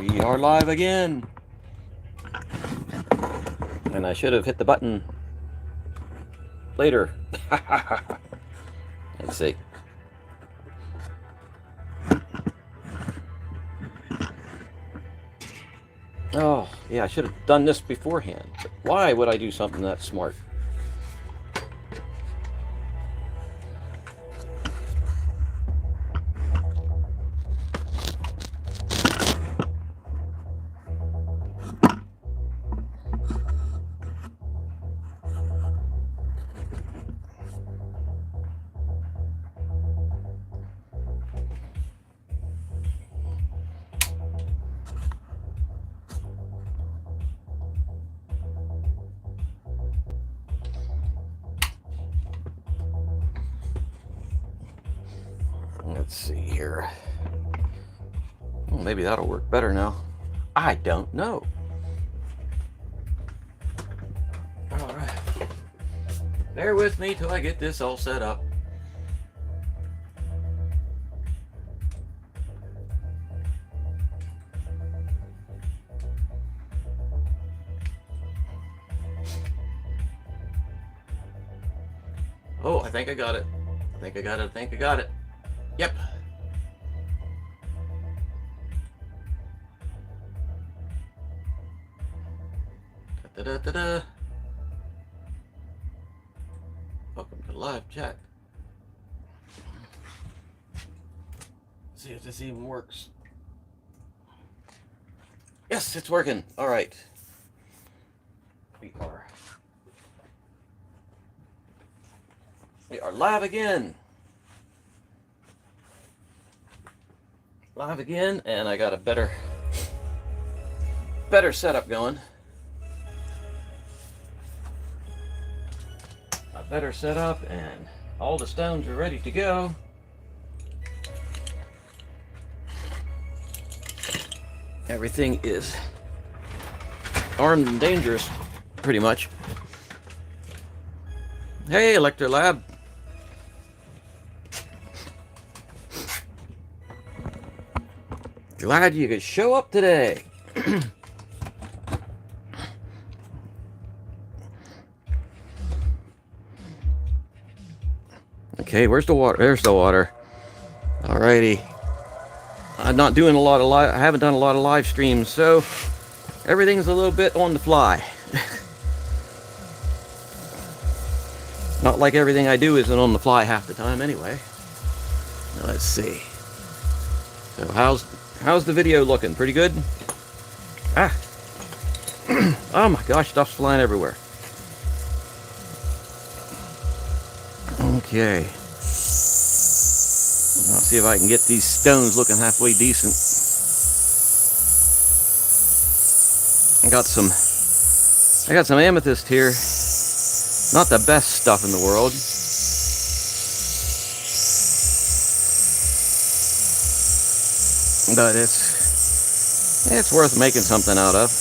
We are live again. And I should have hit the button later. Let's see. Oh, yeah, I should have done this beforehand. But why would I do something that smart? Let's see here. Well, maybe that'll work better now. I don't know. All right. Bear with me till I get this all set up. Oh, I think I got it. I think I got it. Yep. Da-da-da-da. Welcome to live chat. Let's see if this even works. Yes, it's working. All right. We are live again. Live again, and I got a better setup going. A better setup, and all the stones are ready to go. Everything is armed and dangerous, pretty much. Hey, Electrolab. Glad you could show up today. Okay, where's the water? There's the water. Alrighty. I'm not doing a lot of I haven't done a lot of live streams, so everything's a little bit on the fly. Not like everything I do isn't on the fly half the time anyway. Now, let's see. So how's the video looking? Pretty good? Ah. Oh my gosh, stuff's flying everywhere. Okay. I'll see if I can get these stones looking halfway decent. I got some amethyst here. Not the best stuff in the world. But it's worth making something out of.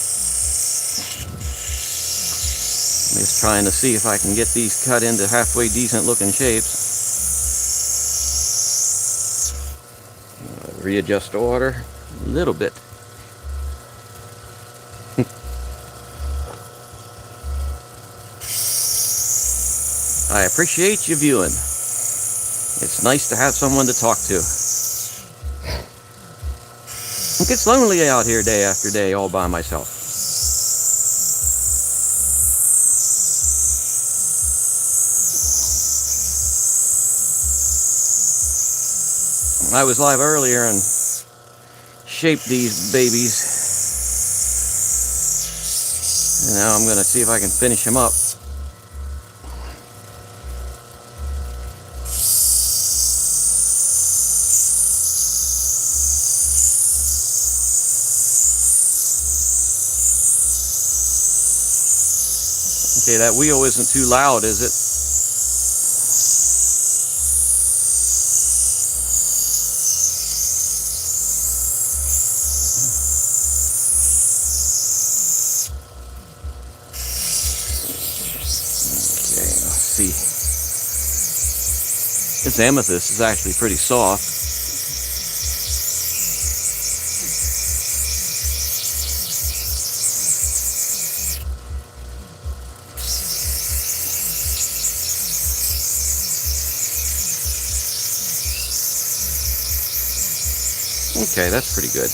I'm just trying to see if I can get these cut into halfway decent looking shapes. Readjust the water a little bit. I appreciate you viewing. It's nice to have someone to talk to. It gets lonely out here day after day all by myself. I was live earlier and shaped these babies. And now I'm going to see if I can finish them up. Okay, that wheel isn't too loud, is it? This amethyst is actually pretty soft. Okay, that's pretty good.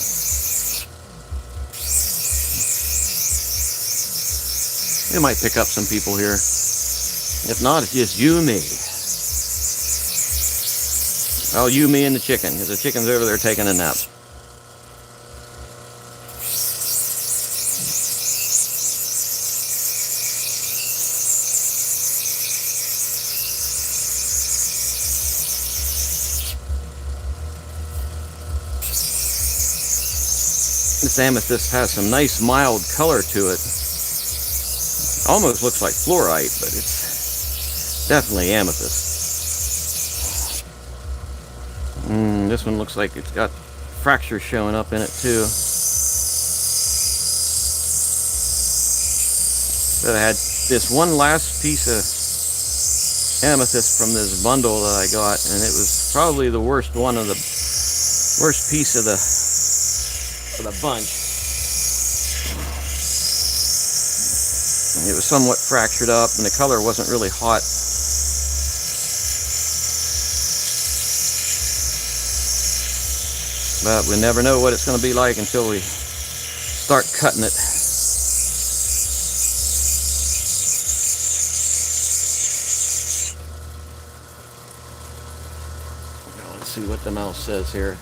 It might pick up some people here. If not, it's just you and me. Well, you, me, and the chicken, because the chicken's over there taking a nap. This amethyst has some nice mild color to it. Almost looks like fluorite, but it's definitely amethyst. This one looks like it's got fractures showing up in it too. But I had this one last piece of amethyst from this bundle that I got, and it was probably the worst piece of the bunch. It was somewhat fractured up, and the color wasn't really hot. But we never know what it's going to be like until we start cutting it. Now let's see what the mouse says here.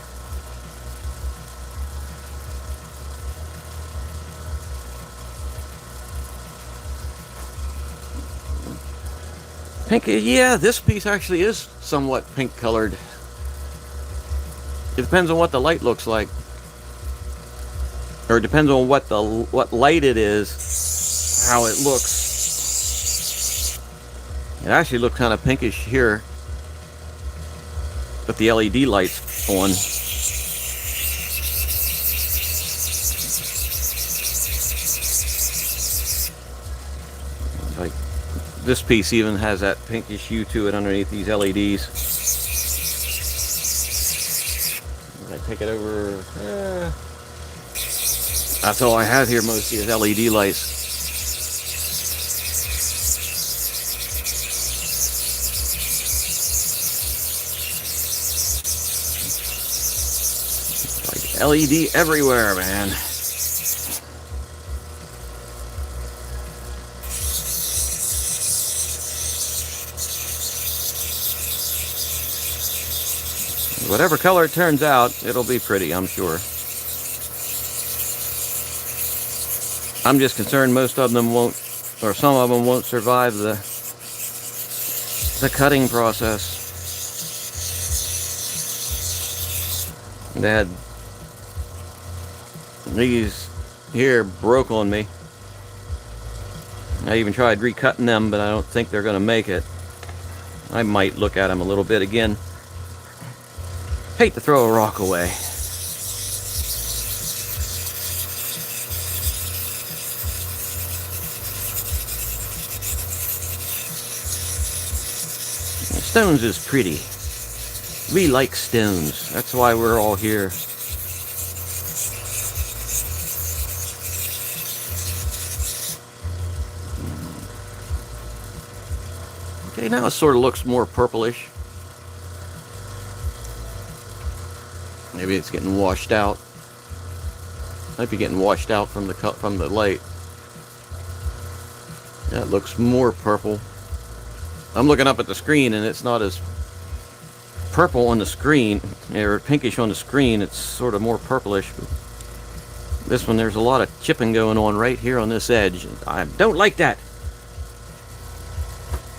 Pink, yeah, this piece actually is somewhat pink colored. It depends on what the light looks like, or it depends on what light it is, how it looks. It actually looks kind of pinkish here with the LED lights on. Like this piece even has that pinkish hue to it underneath these LEDs. I take it over. That's all I have here mostly is LED lights. Like LED everywhere, man. Whatever color it turns out, it'll be pretty, I'm sure. I'm just concerned most of them won't, or some of them won't survive the cutting process. They had these here broke on me. I even tried recutting them, but I don't think they're going to make it. I might look at them a little bit again. Hate to throw a rock away. Stones is pretty. We like stones. That's why we're all here. Okay, now it sort of looks more purplish. Maybe it's getting washed out. Might be getting washed out from the light. That looks more purple. I'm looking up at the screen and it's not as purple on the screen, or pinkish on the screen. It's sort of more purplish. This one, there's a lot of chipping going on right here on this edge. I don't like that.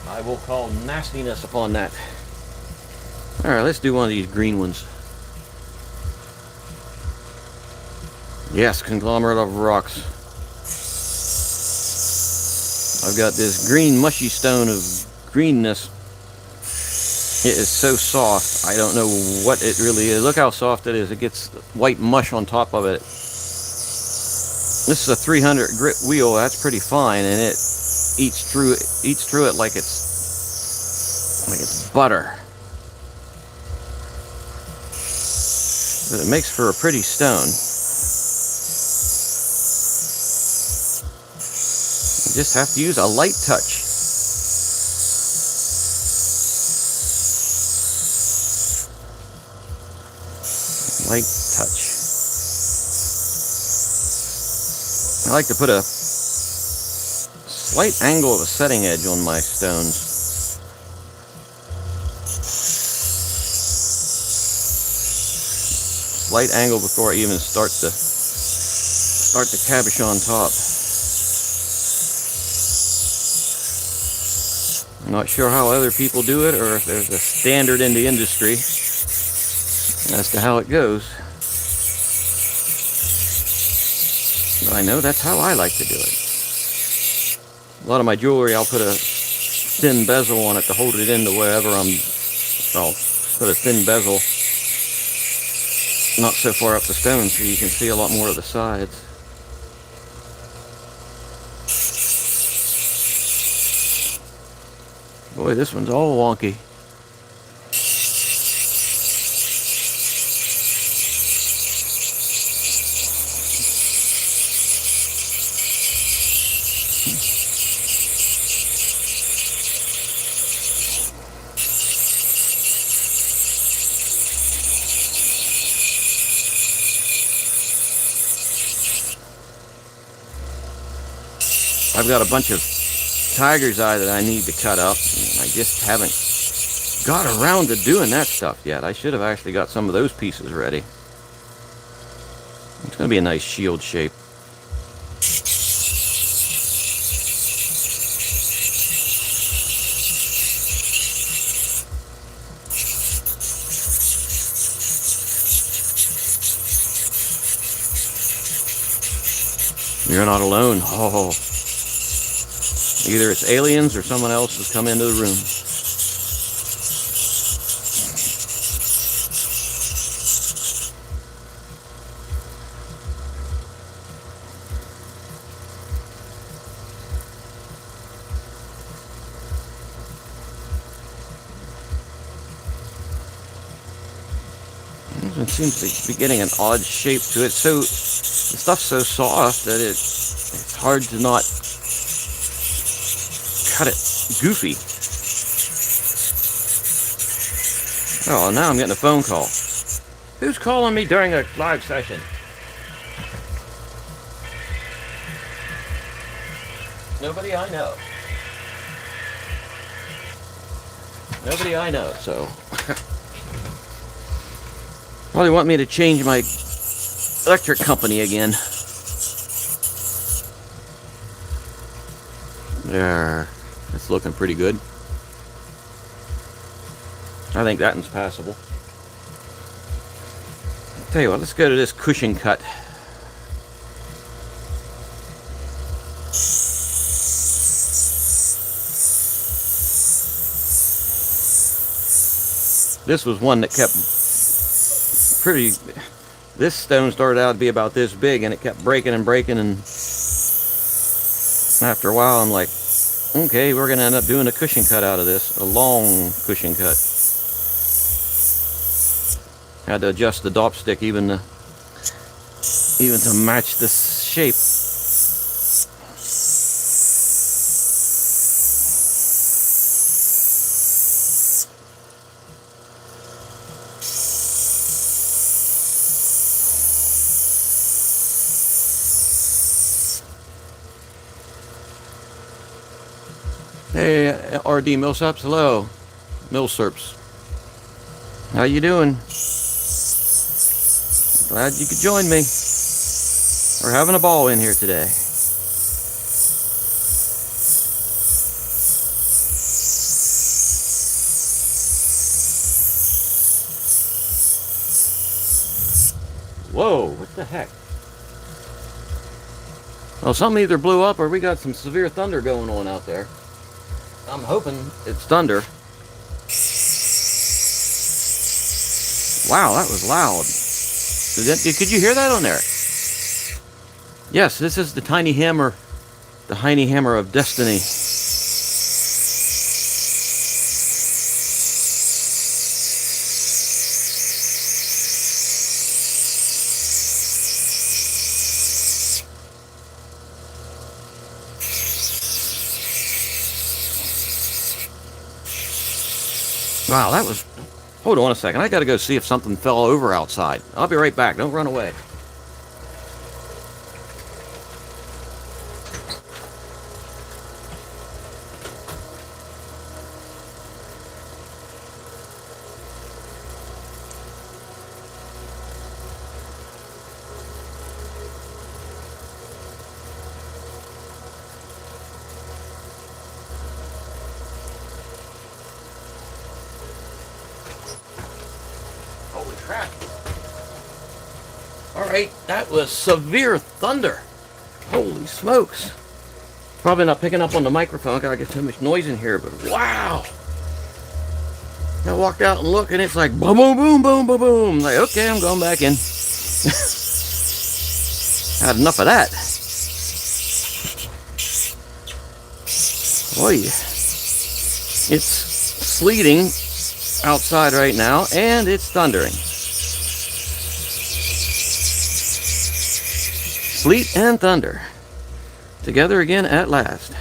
I will call nastiness upon that. Alright, let's do one of these green ones. Yes, conglomerate of rocks. I've got this green mushy stone of greenness. It is so soft. I don't know what it really is. Look how soft it is. It gets white mush on top of it. This is a 300 grit wheel. That's pretty fine, and it eats through it like it's butter. But it makes for a pretty stone. You just have to use a light touch. Light touch. I like to put a slight angle of a setting edge on my stones. Slight angle before I even start the cabochon top. I'm not sure how other people do it, or if there's a standard in the industry as to how it goes. But I know that's how I like to do it. A lot of my jewelry, I'll put a thin bezel on it to hold it into wherever I'll put a thin bezel not so far up the stone so you can see a lot more of the sides. Boy, this one's all wonky. I've got a bunch of tiger's eye that I need to cut up. And I just haven't got around to doing that stuff yet. I should have actually got some of those pieces ready. It's going to be a nice shield shape. You're not alone. Oh. Either it's aliens or someone else has come into the room. It seems to be getting an odd shape to it. So the stuff's so soft that it's hard to not cut it goofy. Oh, now I'm getting a phone call. Who's calling me during a live session? Nobody I know. Nobody I know, so. Probably want me to change my electric company again. There. It's looking pretty good. I think that one's passable. Tell you what, let's go to this cushion cut. This was one that kept pretty... This stone started out to be about this big, and it kept breaking and breaking, and after a while I'm like, okay, we're going to end up doing a cushion cut out of this. A long cushion cut. Had to adjust the dop stick even to match this shape. Hey, RD Millsaps, hello. Millserps. How you doing? Glad you could join me. We're having a ball in here today. Whoa, what the heck? Well, something either blew up or we got some severe thunder going on out there. I'm hoping it's thunder. Wow, that was loud. Could you hear that on there? Yes, this is the tiny hammer of destiny. Wow, that was Hold on a second. I got to go see if something fell over outside. I'll be right back. Don't run away. Holy crap. Alright, that was severe thunder. Holy smokes. Probably not picking up on the microphone. I gotta get too much noise in here, but wow. I walked out and looked and it's like boom, boom, boom, boom, boom, boom. Like, okay, I'm going back in. Had enough of that. Boy, it's sleeting outside right now and it's thundering. Sleet and thunder together again at last.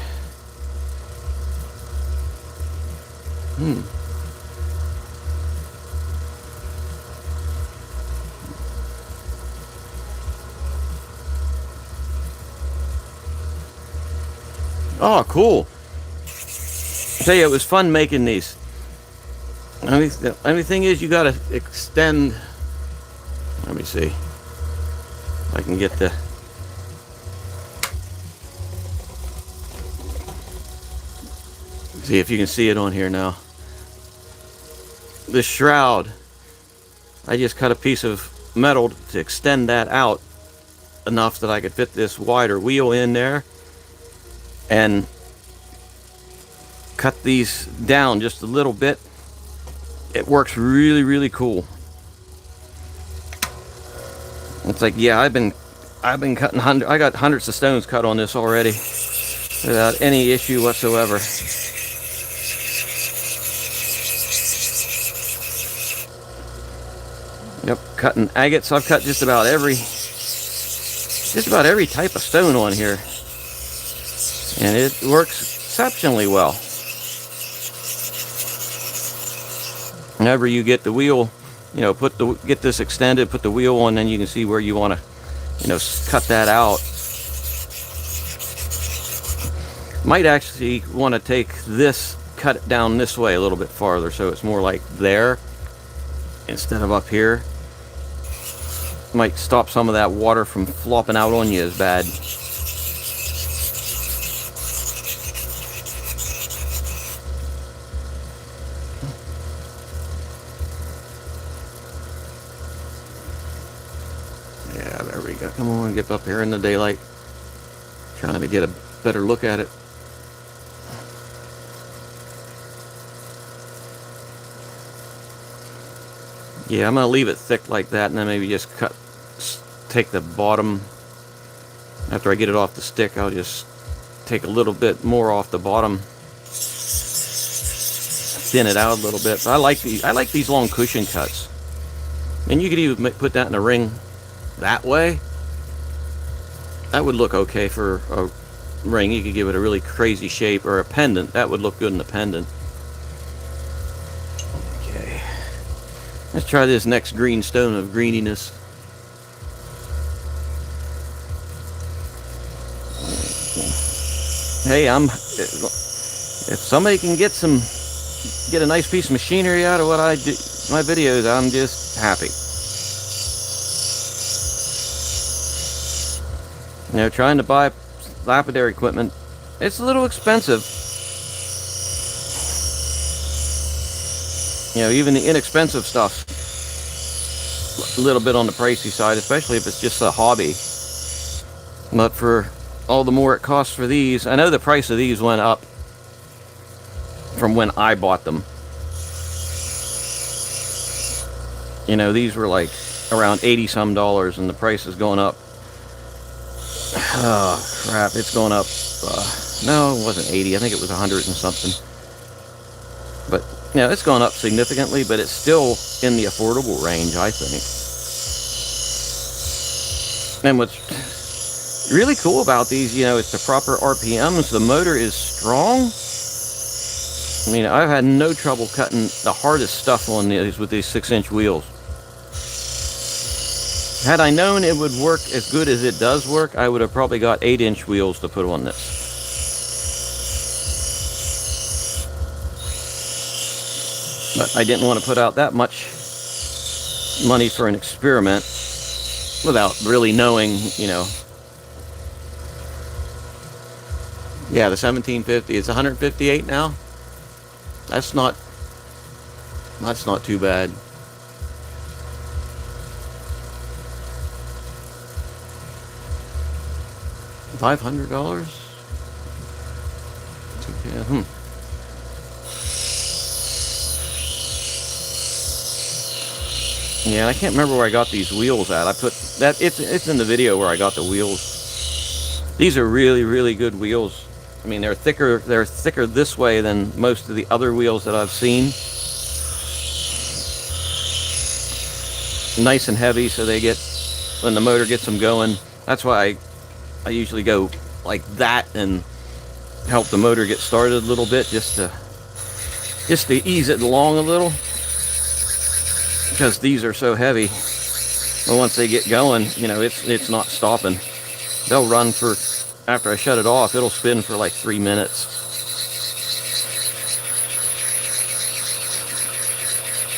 Oh, cool. I tell you, it was fun making these. The only thing is you gotta extend. Let me see if I can get the. See if you can see it on here now. The shroud, I just cut a piece of metal to extend that out enough that I could fit this wider wheel in there and cut these down just a little bit. It works really, really cool. It's like, yeah, I've been cutting I got hundreds of stones cut on this already without any issue whatsoever. Yep, cutting agates. I've cut just about every type of stone on here, and it works exceptionally well. Whenever you get the wheel, you know, get this extended, put the wheel on, then you can see where you want to, you know, cut that out. Might actually want to take this, cut it down this way a little bit farther, so it's more like there instead of up here. Might stop some of that water from flopping out on you as bad. Yeah, there we go. Come on, get up here in the daylight. Trying to get a better look at it. Yeah, I'm going to leave it thick like that, and then maybe just take the bottom. After I get it off the stick, I'll just take a little bit more off the bottom, thin it out a little bit. But I like these long cushion cuts. And you could even put that in a ring that way. That would look okay for a ring. You could give it a really crazy shape, or a pendant. That would look good in a pendant. Okay. Let's try this next green stone of greeniness. Hey, if somebody can get a nice piece of machinery out of what I do, my videos, I'm just happy. You know, trying to buy lapidary equipment, it's a little expensive. You know, even the inexpensive stuff, a little bit on the pricey side, especially if it's just a hobby. But for all the more it costs for these, I know the price of these went up from when I bought them. You know, these were like around $80 some, and the price is going up. Oh crap, it's going up. No, it wasn't 80, I think it was 100 and something. But you know, it's gone up significantly, but it's still in the affordable range, I think. And what's really cool about these, you know, it's the proper RPMs. The motor is strong. I mean, I've had no trouble cutting the hardest stuff on these with these 6-inch wheels. Had I known it would work as good as it does work, I would have probably got 8-inch wheels to put on this. But I didn't want to put out that much money for an experiment without really knowing, you know. Yeah, the 1750, it's 158 now. That's not too bad. $500? Yeah, Yeah, I can't remember where I got these wheels at. I put that, it's in the video where I got the wheels. These are really, really good wheels. I mean, they're thicker this way than most of the other wheels that I've seen. Nice and heavy, so they get, when the motor gets them going. That's why I usually go like that and help the motor get started a little bit, just to ease it along a little. Because these are so heavy, but once they get going, you know, it's not stopping. They'll run for, after I shut it off, it'll spin for like 3 minutes.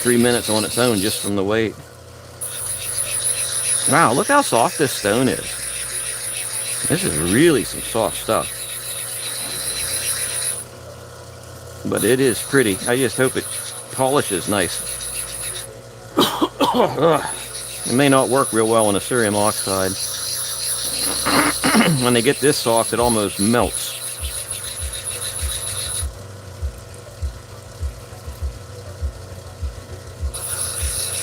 3 minutes on its own just from the weight. Wow, look how soft this stone is. This is really some soft stuff. But it is pretty. I just hope it polishes nice. It may not work real well on a cerium oxide. When they get this soft, it almost melts.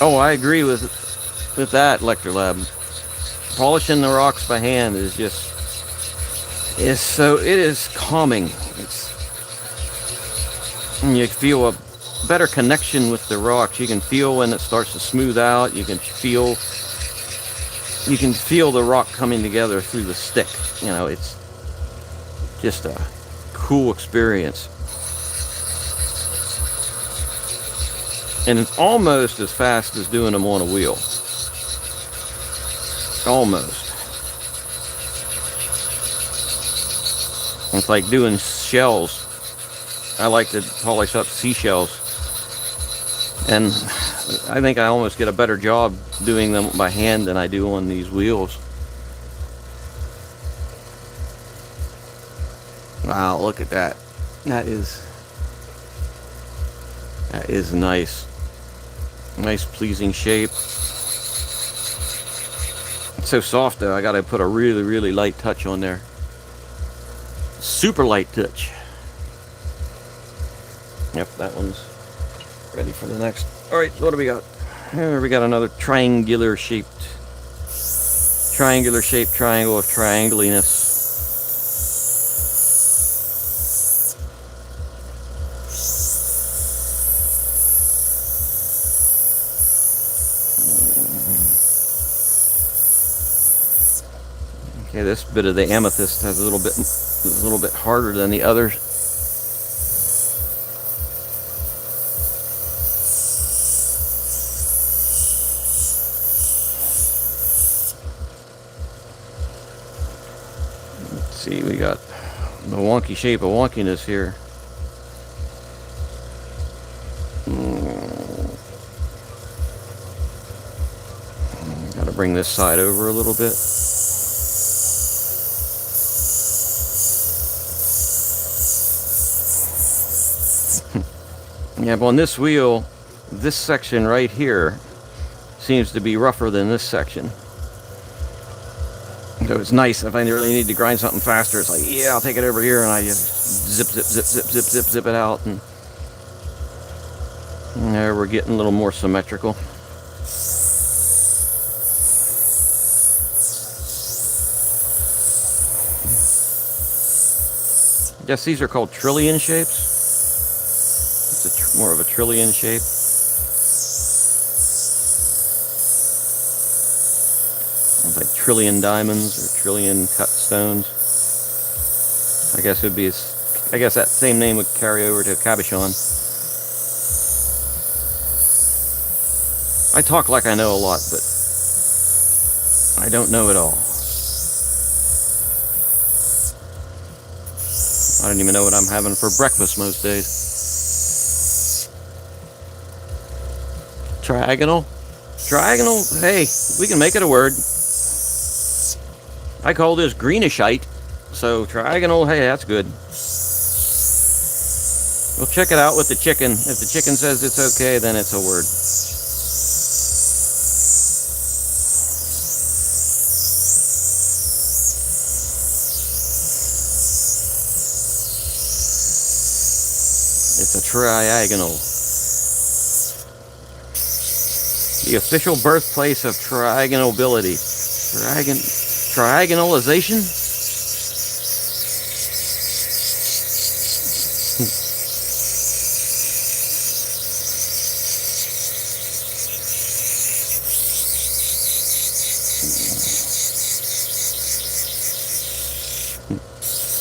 Oh, I agree with that, Electrolab. Polishing the rocks by hand is just, it is calming. And you feel a better connection with the rocks. You can feel when it starts to smooth out. You can feel the rock coming together through the stick. You know, it's just a cool experience. And it's almost as fast as doing them on a wheel. Almost. It's like doing shells. I like to polish up seashells. And I think I almost get a better job doing them by hand than I do on these wheels. Wow, look at that. That is nice. Nice, pleasing shape. It's so soft though, I gotta put a really, really light touch on there. Super light touch. Yep, that one's ready for the next. All right, what do we got? Here we got another triangular shaped triangle of trianguliness. Okay, this bit of the amethyst is a little bit harder than the others. Let's see, we got the wonky shape of wonkiness here. Got to bring this side over a little bit. Yeah, but on this wheel, this section right here seems to be rougher than this section. So it's nice if I really need to grind something faster. It's like, yeah, I'll take it over here, and I just zip it out, and there we're getting a little more symmetrical. I guess these are called trillion shapes. It's more of a trillion shape. It's like trillion diamonds or trillion cut stones. I guess it would be I guess that same name would carry over to cabochon. I talk like I know a lot, but I don't know it all. I don't even know what I'm having for breakfast most days. Triagonal? Triagonal? Hey, we can make it a word. I call this greenishite, so triagonal, hey, that's good. We'll check it out with the chicken. If the chicken says it's okay, then it's a word. It's a triagonal. The official birthplace of triagonality. Triagonalization?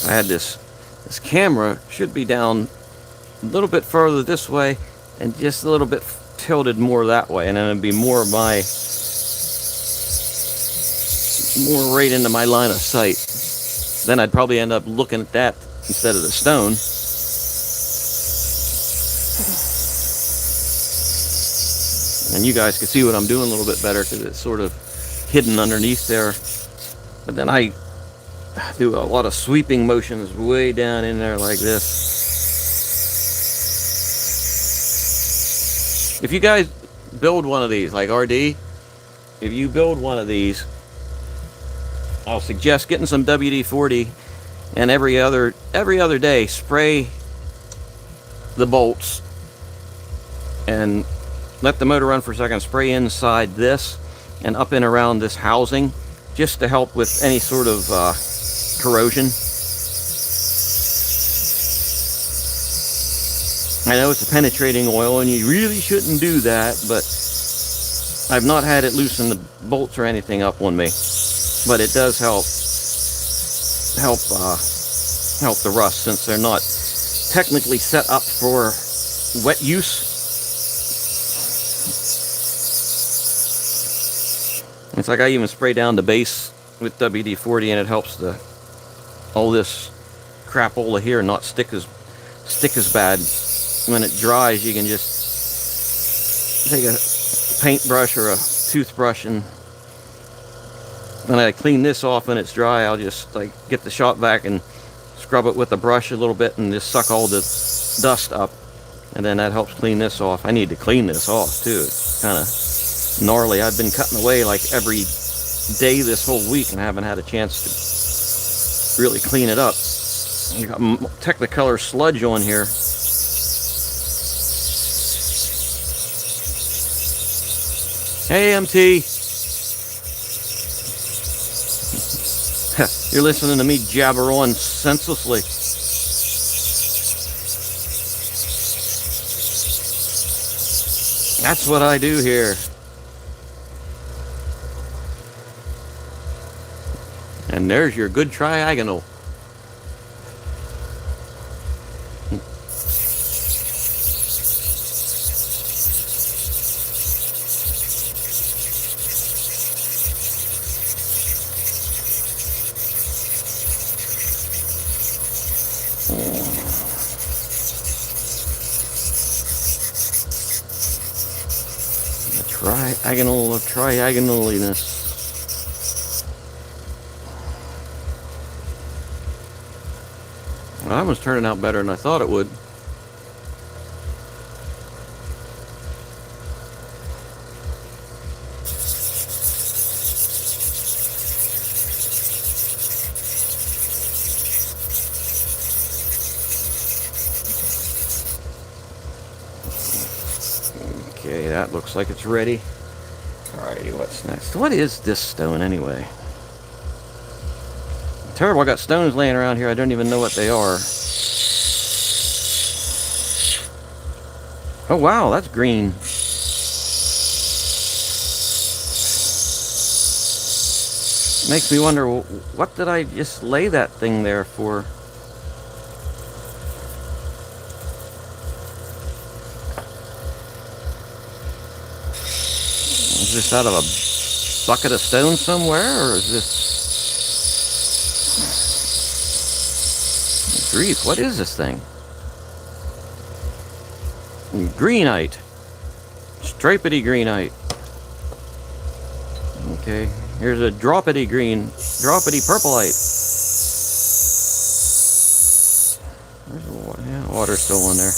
I had this camera should be down a little bit further this way and just a little bit tilted more that way, and then it'd be more right into my line of sight. Then I'd probably end up looking at that instead of the stone. And you guys can see what I'm doing a little bit better because it's sort of hidden underneath there. But then I do a lot of sweeping motions way down in there like this. If you guys build one of these, like RD, if you build one of these, I'll suggest getting some WD-40 and every other day spray the bolts and let the motor run for a second. Spray inside this and up and around this housing just to help with any sort of corrosion. I know it's a penetrating oil and you really shouldn't do that, but I've not had it loosen the bolts or anything up on me. But it does help the rust, since they're not technically set up for wet use. It's like I even spray down the base with WD-40 and it helps all this crapola here not stick as bad. When it dries, you can just take a paintbrush or a toothbrush, and when I clean this off when it's dry, I'll just like get the shop vac and scrub it with a brush a little bit and just suck all the dust up, and then that helps clean this off. I need to clean this off too. It's kind of gnarly. I've been cutting away like every day this whole week and haven't had a chance to really clean it up. You got Technicolor sludge on here. Hey, MT. You're listening to me jabber on senselessly. That's what I do here. And there's your good triagonal. Triagonaliness. Well, that one's turning out better than I thought it would. Okay, that looks like it's ready. Alrighty, what's next? What is this stone anyway? Terrible, I got stones laying around here. I don't even know what they are. Oh wow, that's green. Makes me wonder, what did I just lay that thing there for? this out of a bucket of stone somewhere, or is this... Grief, what is this thing? Greenite. Stripedy greenite. Okay, here's a droppity purpleite. There's water, yeah, water still in there.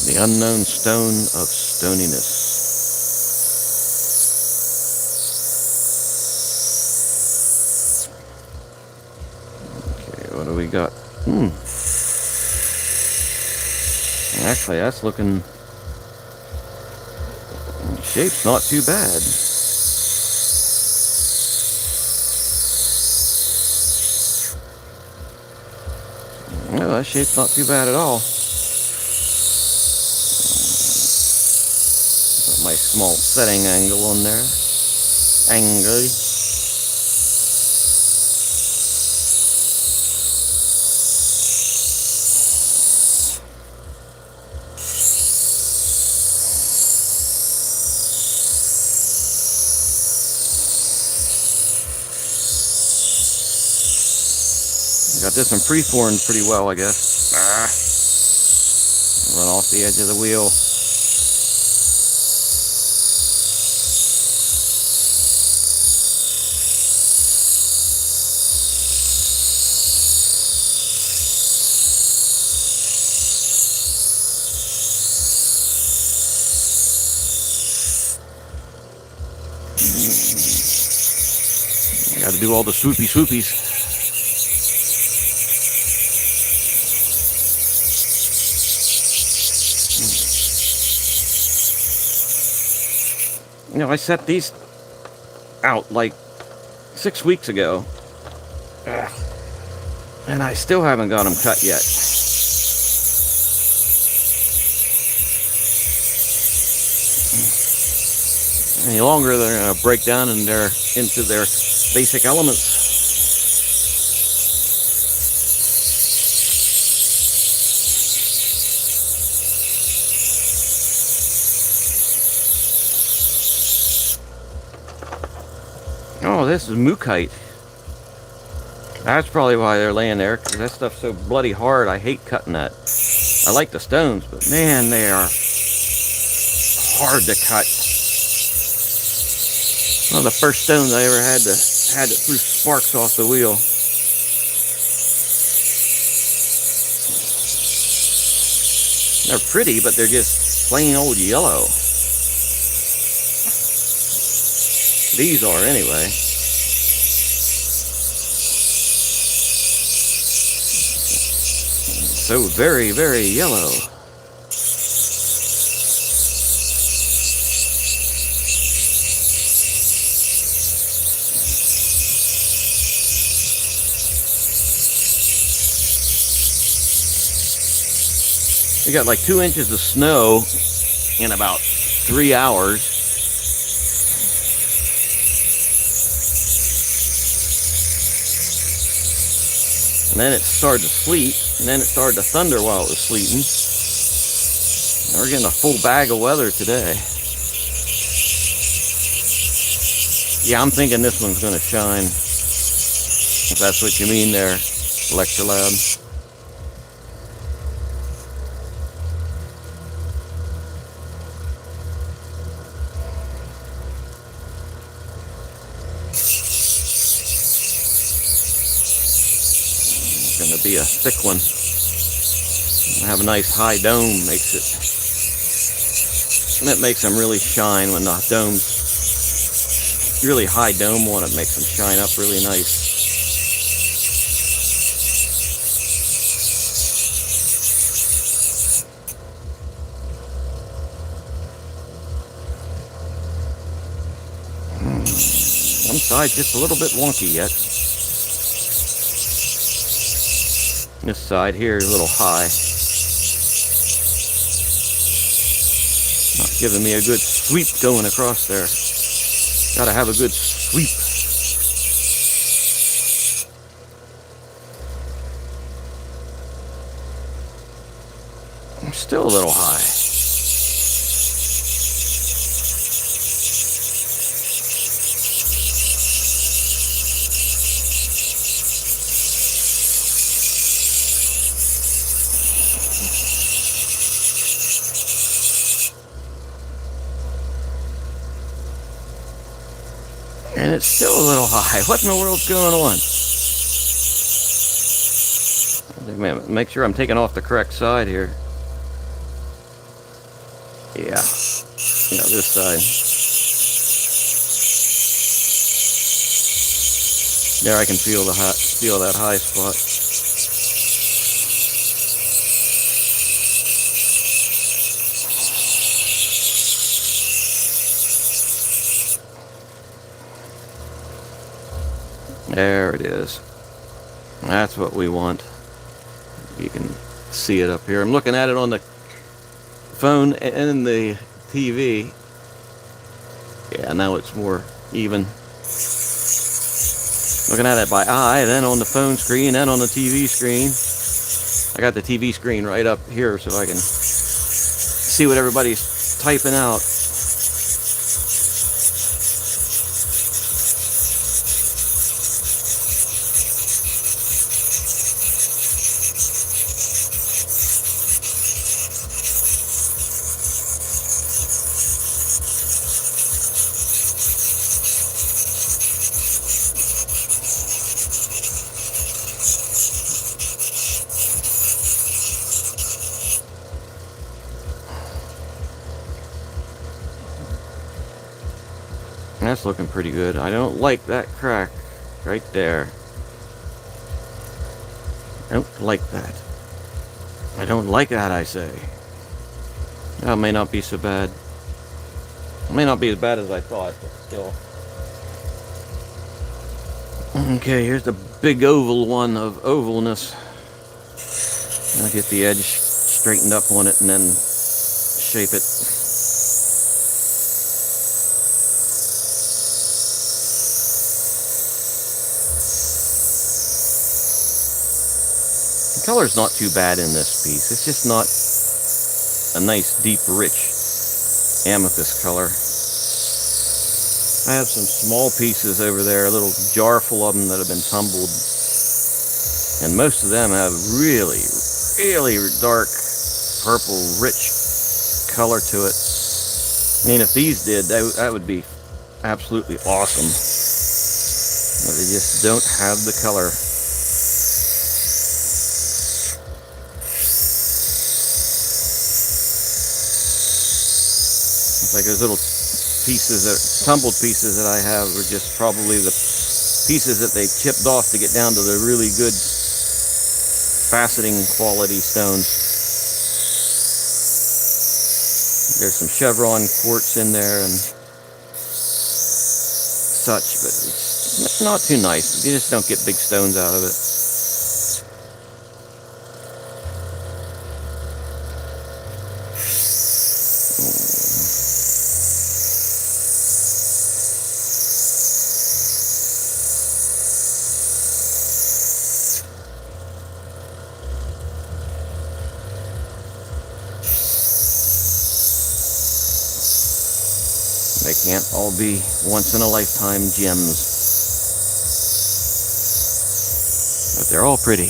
The unknown stone of stoniness. Okay, what do we got? Actually, that's looking... shape's not too bad. No, that shape's not too bad at all. My small setting angle on there. Angle. Got this one pre-formed pretty well, I guess. Run off the edge of the wheel. I got to do all the swoopies. You know, I set these out like 6 weeks ago, and I still haven't got them cut yet. Any longer, they're going to break down into their basic elements. Oh, this is mookite. That's probably why they're laying there, because that stuff's so bloody hard. I hate cutting that. I like the stones, but man, they are hard to cut. One of the first stones I ever had it threw sparks off the wheel. They're pretty, but they're just plain old yellow. These are, anyway. So very, very yellow. We got like 2 inches of snow in about 3 hours. And then it started to sleet, and then it started to thunder while it was sleeting. And we're getting a full bag of weather today. Yeah, I'm thinking this one's going to shine. If that's what you mean there, Electrolab. Going to be a thick one. Have a nice high dome, makes it. And it makes them really shine when the dome's really high dome on it, makes them shine up really nice. One side just a little bit wonky yet. This side here is a little high. Not giving me a good sweep going across there. Gotta have a good sweep. I'm still a little high. And it's still a little high. What in the world's going on? Make sure I'm taking off the correct side here. Yeah, this side. There I can feel that high spot. There it is. That's what we want. You can see it up here. I'm looking at it on the phone and the TV. Yeah, now it's more even. Looking at it by eye, then on the phone screen, then on the TV screen. I got the TV screen right up here so I can see what everybody's typing out. That's looking pretty good. I don't like that crack right there. I don't like that. I don't like that, I say. That may not be so bad. It may not be as bad as I thought, but still. Okay, here's the big oval one of ovalness. I'll get the edge straightened up on it and then shape it. The color's not too bad in this piece. It's just not a nice, deep, rich amethyst color. I have some small pieces over there, a little jar full of them that have been tumbled. And most of them have really, really dark purple, rich color to it. I mean, if these did, that would be absolutely awesome. But they just don't have the color. It's like those little pieces, tumbled pieces that I have are just probably the pieces that they chipped off to get down to the really good faceting quality stones. There's some chevron quartz in there and such, but it's not too nice. You just don't get big stones out of it. They can't all be once-in-a-lifetime gems. But they're all pretty.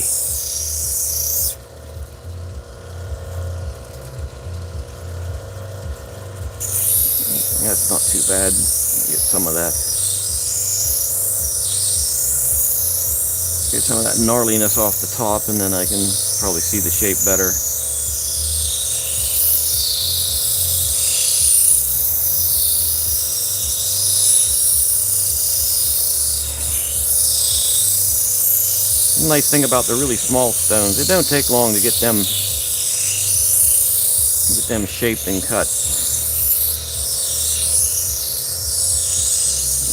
That's not too bad. Get some of that. Get some of that gnarliness off the top, and then I can probably see the shape better. The nice thing about the really small stones, it don't take long to get them shaped and cut.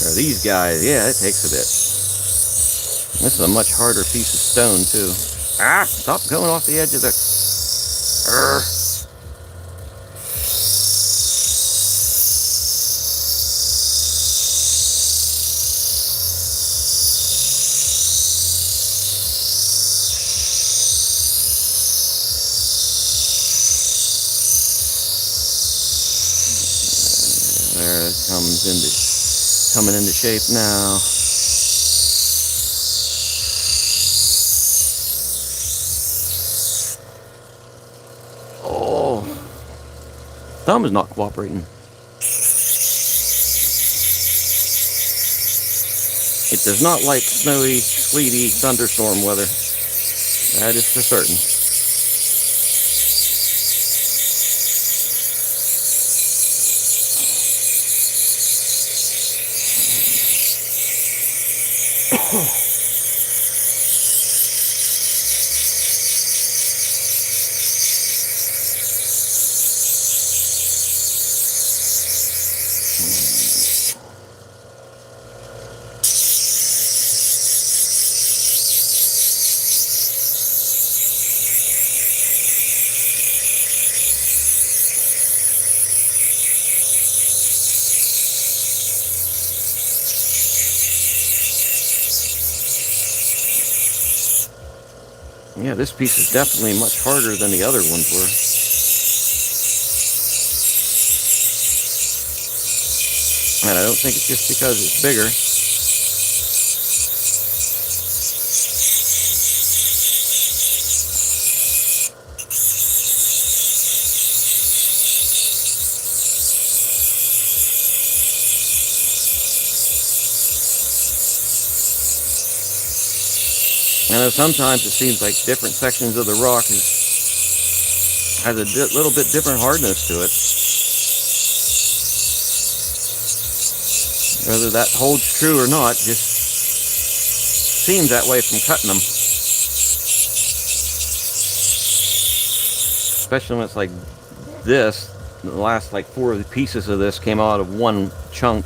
There are these guys, yeah, it takes a bit. This is a much harder piece of stone too. Ah, stop going off the edge of the... There it coming into shape now. Oh, thumb is not cooperating. It does not like snowy, sleety, thunderstorm weather. That is for certain. Yeah, this piece is definitely much harder than the other ones were. And I don't think it's just because it's bigger. I know sometimes it seems like different sections of the rock has a little bit different hardness to it. Whether that holds true or not, just seems that way from cutting them. Especially when it's like this. The last like 4 pieces of this came out of one chunk.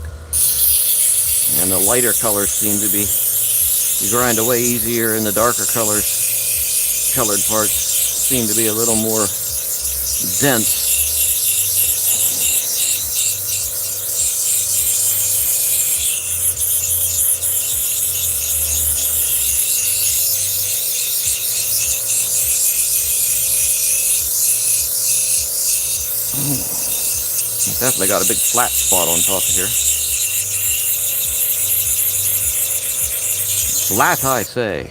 And the lighter colors seem to be, you grind away easier, and the darker colored parts seem to be a little more dense. Definitely got a big flat spot on top of here. Flat, I say.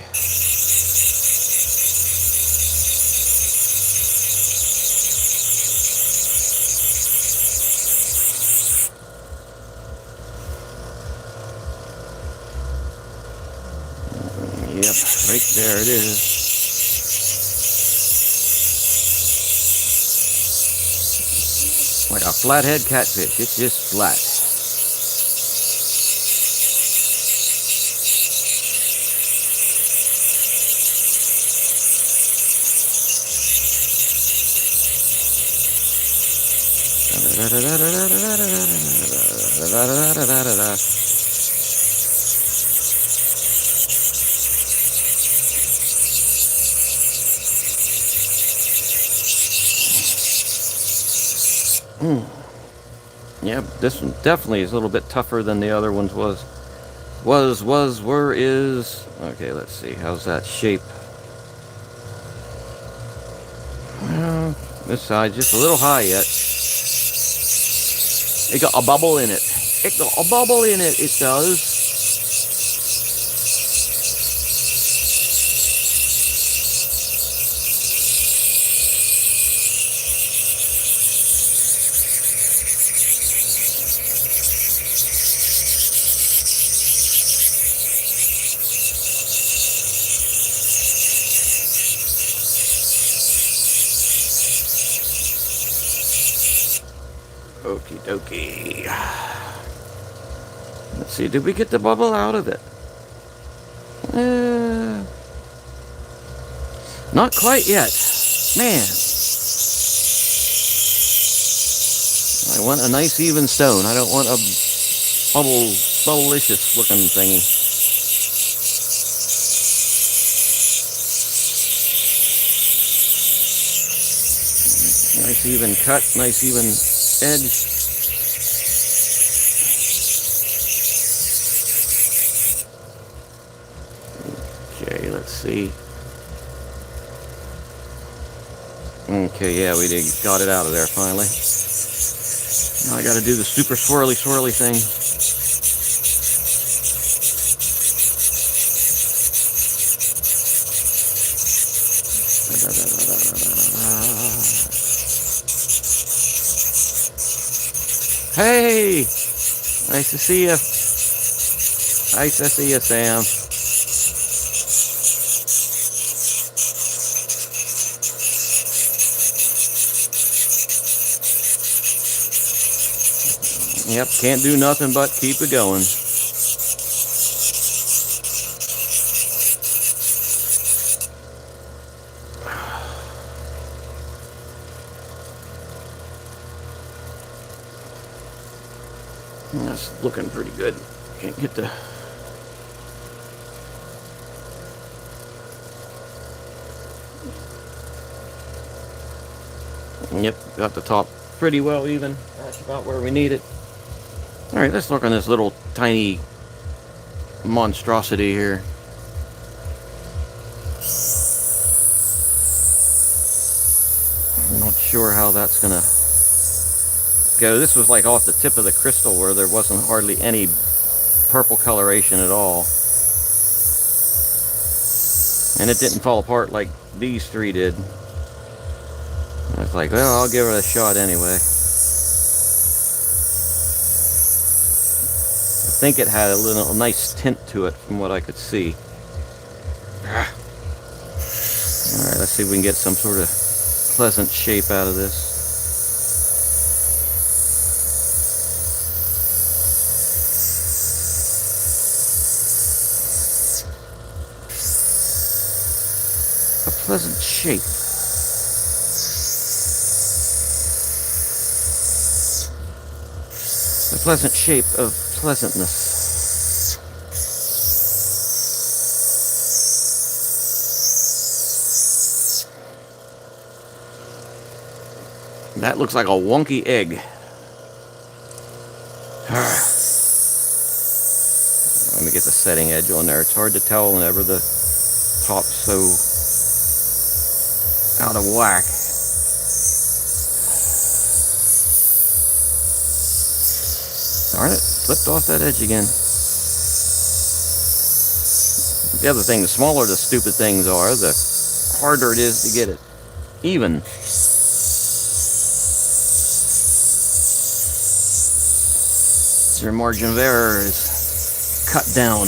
Yep, right there it is. Like a flathead catfish, it's just flat. Yeah, this one definitely is a little bit tougher than the other ones was. Is. Okay, let's see. How's that shape? Well, this side just a little high yet. It got a bubble in it. It got a bubble in it, it does. Okie dokie. Let's see, did we get the bubble out of it? Not quite yet. Man. I want a nice even stone. I don't want a bubblicious looking thingy. Nice even cut, nice even edge. Okay, let's see. Okay, yeah, we got it out of there finally. Now I got to do the super swirly thing. Hey! Nice to see you. Nice to see you, Sam. Yep, can't do nothing but keep it going. That's looking pretty good. Can't get the... Yep, got the top pretty well even. That's about where we need it. Alright, let's look on this little tiny monstrosity here. I'm not sure how that's gonna go. This was like off the tip of the crystal where there wasn't hardly any purple coloration at all. And it didn't fall apart like these three did. I was like, well, I'll give it a shot anyway. I think it had a little nice tint to it from what I could see. Alright, let's see if we can get some sort of pleasant shape out of this. A pleasant shape. A pleasant shape of pleasantness. That looks like a wonky egg. Let me get the setting edge on there. It's hard to tell whenever the top's so out of whack. Darn it, flipped off that edge again. The other thing, the smaller the stupid things are, the harder it is to get it even. Your margin of error is cut down.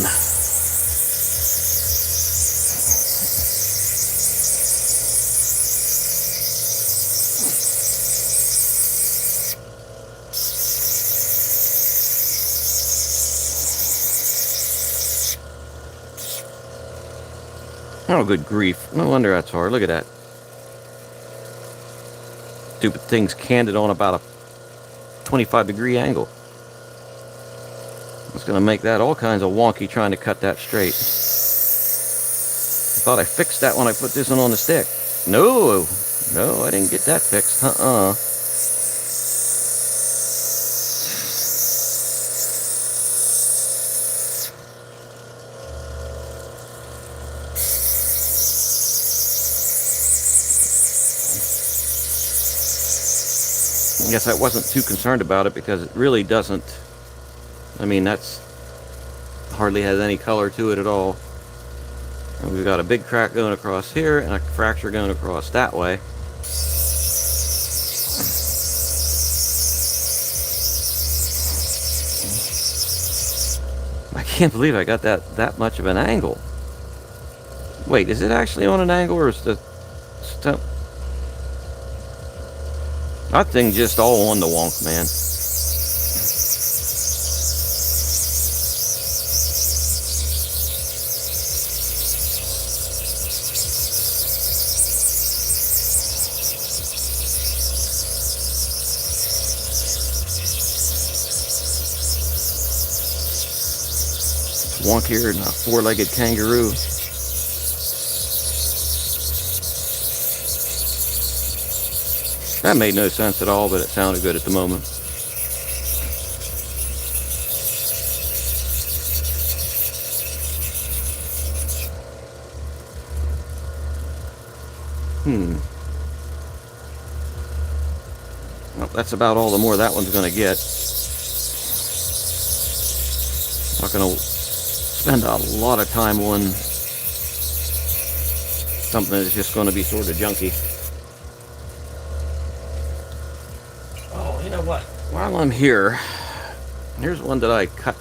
Oh, good grief. No wonder that's hard. Look at that. Stupid thing's candid on about a 25-degree angle. It's going to make that all kinds of wonky trying to cut that straight. I thought I fixed that when I put this one on the stick. No, I didn't get that fixed. I guess I wasn't too concerned about it because it really doesn't. I mean, that's hardly has any color to it at all. And we've got a big crack going across here and a fracture going across that way. I can't believe I got that much of an angle. Wait, is it actually on an angle or is the stuff? That thing just all on the wonk, man. Wonkier than a four-legged kangaroo. That made no sense at all, but it sounded good at the moment. Well, that's about all the more that one's going to get. Not going to spend a lot of time on something that's just going to be sort of junky. Oh, you know what? While I'm here, here's one that I cut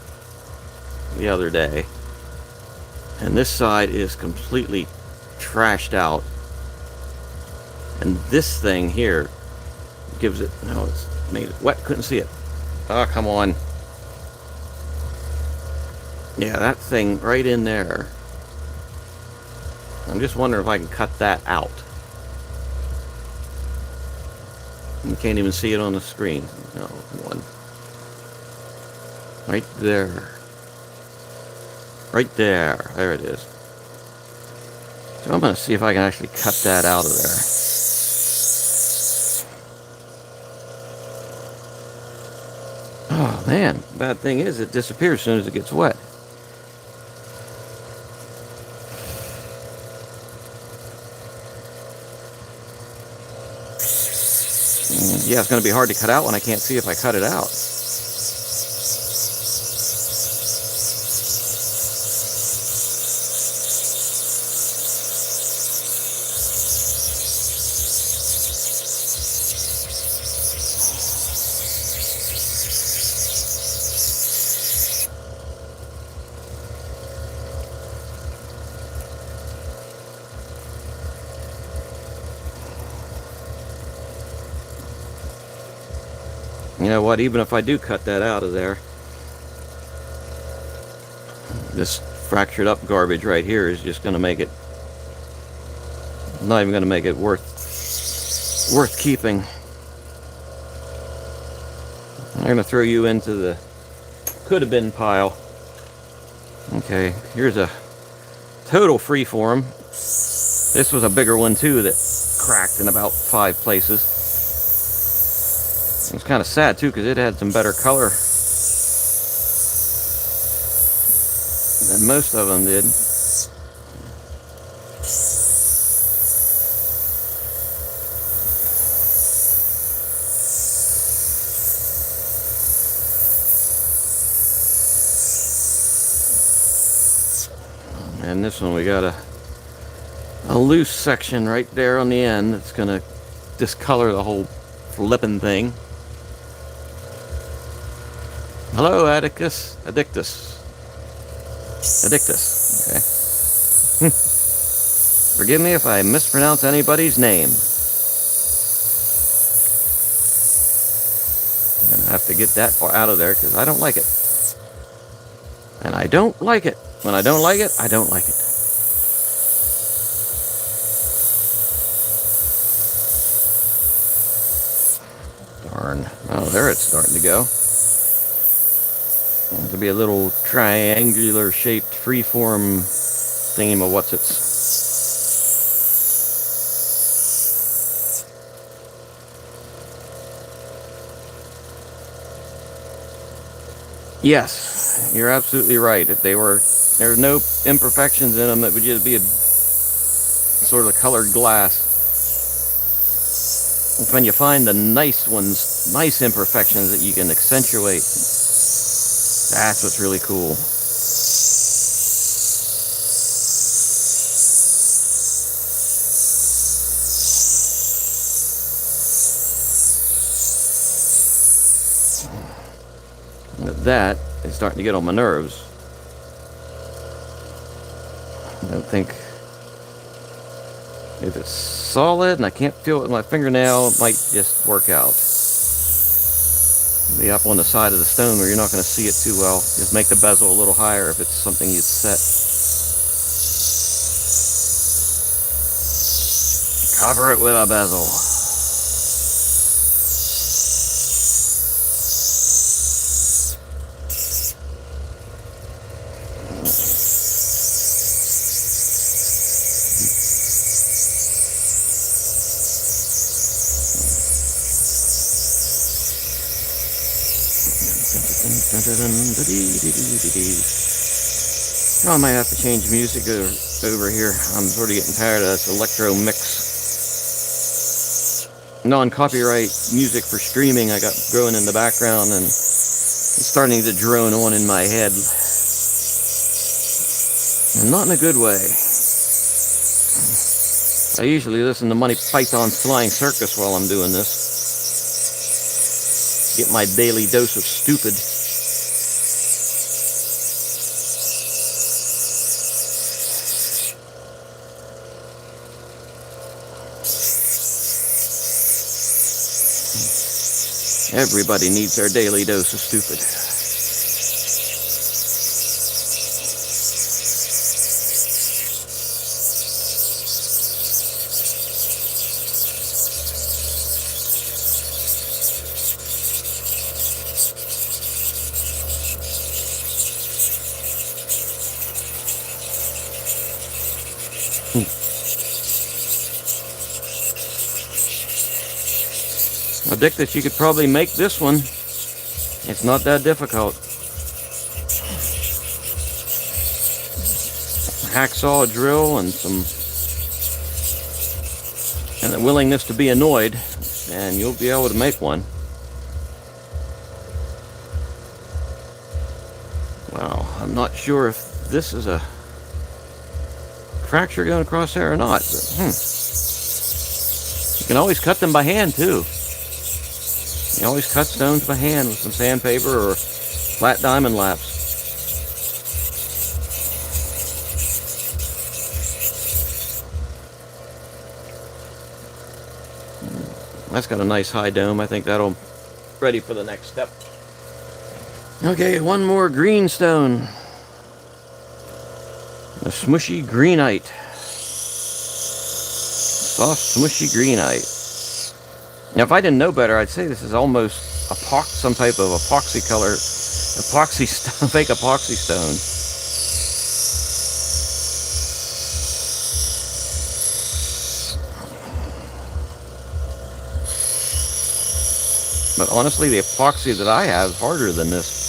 the other day. And this side is completely trashed out. And this thing here gives it, no, it's made it wet, couldn't see it. Oh, come on. Yeah, that thing right in there. I'm just wondering if I can cut that out. You can't even see it on the screen. No, one. Right there. Right there. There it is. So I'm going to see if I can actually cut that out of there. Oh, man. Bad thing is it disappears as soon as it gets wet. Yeah, it's going to be hard to cut out when I can't see if I cut it out. You know what, even if I do cut that out of there, this fractured up garbage right here is just going to make it, not even going to make it worth keeping. I'm going to throw you into the could have been pile. Okay, here's a total freeform. This was a bigger one too that cracked in about 5 places. It's kind of sad too because it had some better color than most of them did. And this one we got a loose section right there on the end that's going to discolor the whole flippin' thing. Hello, Addictus. Okay. Forgive me if I mispronounce anybody's name. I'm gonna have to get that out of there because I don't like it. And I don't like it. When I don't like it, I don't like it. Darn. Oh, there it's starting to go. To be a little triangular shaped freeform thingy-ma-whatsits. Yes, you're absolutely right. If there were no imperfections in them, it would just be a sort of colored glass. It's when you find the nice ones, nice imperfections that you can accentuate. That's what's really cool. But that is starting to get on my nerves. I don't think if it's solid and I can't feel it with my fingernail, it might just work out. Be up on the side of the stone where you're not going to see it too well. Just make the bezel a little higher if it's something you'd set. Cover it with a bezel. I might have to change music over here. I'm sort of getting tired of this electro mix. non-copyright music for streaming I got growing in the background, and it's starting to drone on in my head. And not in a good way. I usually listen to Monty Python's Flying Circus while I'm doing this. Get my daily dose of stupid. Everybody needs their daily dose of stupid. I think that you could probably make this one. It's not that difficult. Hacksaw drill and the willingness to be annoyed, and you'll be able to make one. Well, I'm not sure if this is a fracture going across there or not, but you can always cut them by hand too. You always cut stones by hand with some sandpaper or flat diamond laps. That's got a nice high dome. I think that'll be ready for the next step. Okay, one more green stone. A smushy greenite. Soft, smushy greenite. Now, if I didn't know better, I'd say this is almost some type of epoxy color, fake epoxy stone. But honestly, the epoxy that I have is harder than this.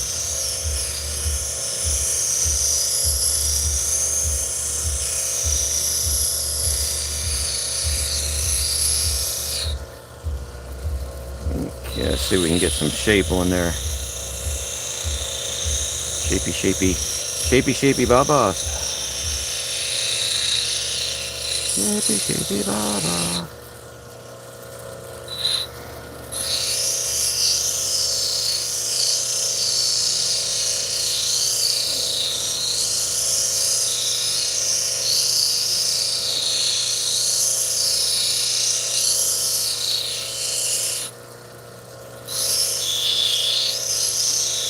Yeah, let's see if we can get some shape on there. Shapy babas. Shapy baba.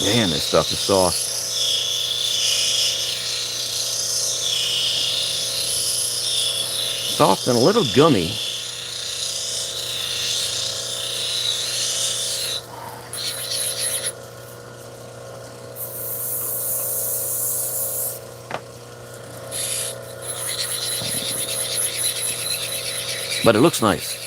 Man, this stuff is soft. Soft and a little gummy. But it looks nice.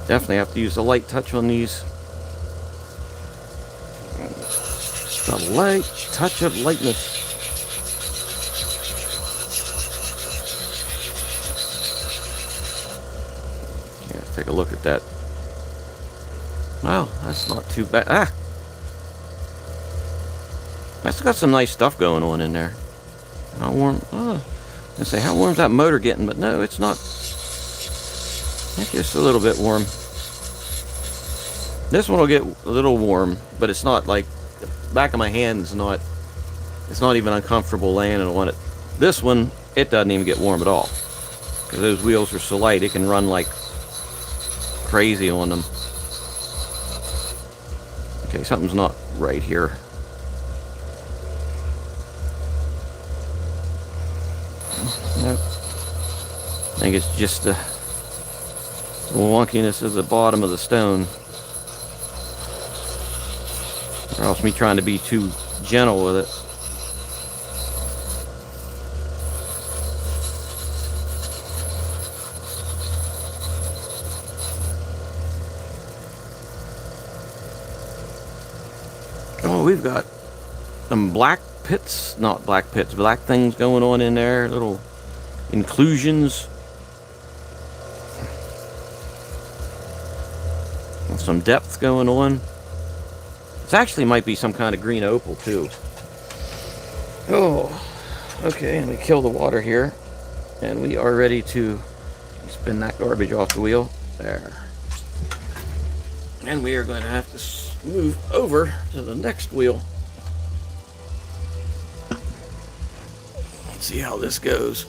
Definitely have to use a light touch on these. The light touch of lightness. Yeah, take a look at that. Well, that's not too bad. Ah! That's got some nice stuff going on in there. How warm? Oh, I say, how warm's that motor getting? But no, it's not. It's just a little bit warm. This one will get a little warm, but it's not like the back of my hand is not. It's not even uncomfortable laying on it. This one, it doesn't even get warm at all, because those wheels are so light. It can run like crazy on them. Okay, something's not right here. Nope. think it's just the wonkiness of the bottom of the stone. Or else me trying to be too gentle with it. Oh, we've got some black pits, not black pits, black things going on in there, little inclusions. And some depth going on. This actually might be some kind of green opal too. Oh, okay, and we kill the water here. And we are ready to spin that garbage off the wheel. There. And we are going to have to move over to the next wheel. Let's see how this goes.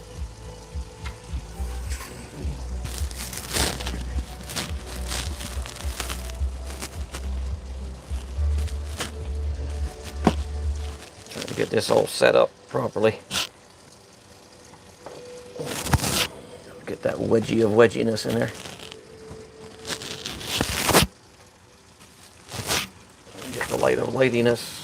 Trying to get this all set up properly. Get that wedgie of wedginess in there. Get the light of lightiness.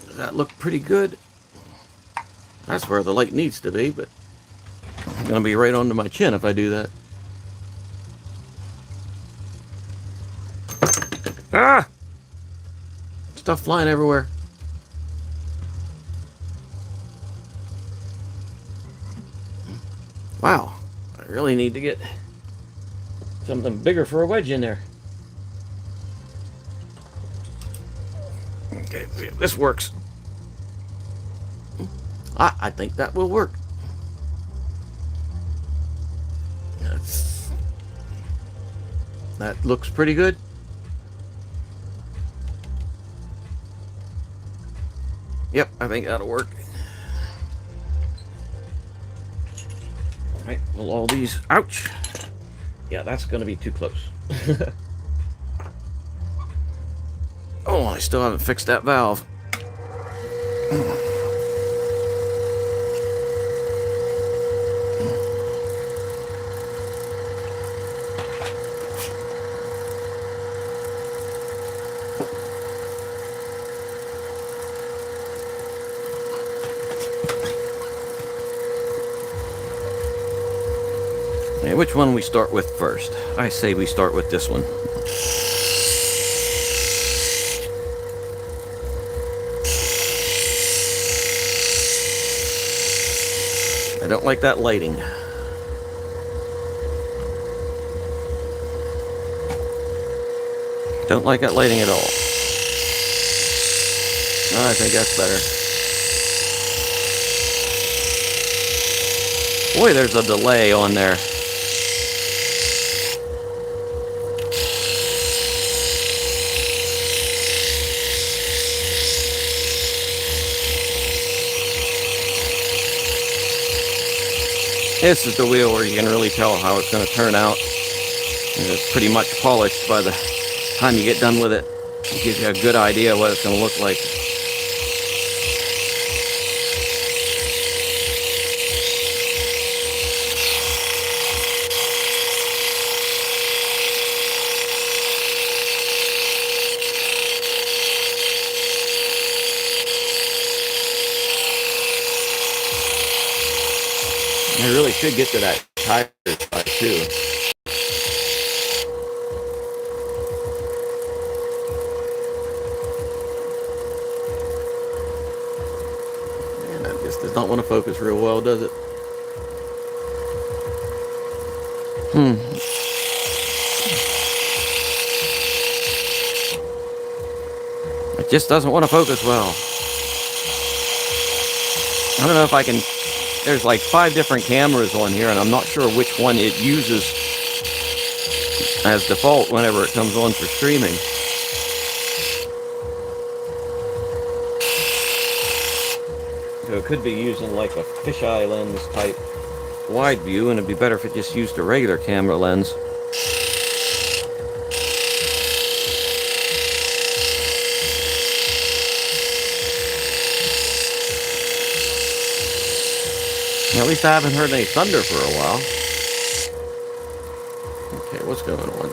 Does that look pretty good? That's where the light needs to be, but it's going to be right onto my chin if I do that. Ah! Stuff flying everywhere. Wow, I really need to get something bigger for a wedge in there. Okay, see if this works. I think that will work. That looks pretty good. Yep, I think that'll work. Alright, well, all these... Ouch! Yeah, that's going to be too close. Oh, I still haven't fixed that valve. Okay, which one we start with first? I say we start with this one. I don't like that lighting. Don't like that lighting at all. I think that's better. Boy, there's a delay on there. This is the wheel where you can really tell how it's going to turn out. And it's pretty much polished by the time you get done with it. It gives you a good idea what it's going to look like. I really should get to that tire spot too. Man, that just does not want to focus real well, does it? It just doesn't want to focus well. I don't know if I can... There's like 5 different cameras on here, and I'm not sure which one it uses as default whenever it comes on for streaming. So it could be using like a fisheye lens type wide view, and it'd be better if it just used a regular camera lens. At least I haven't heard any thunder for a while. Okay, what's going on?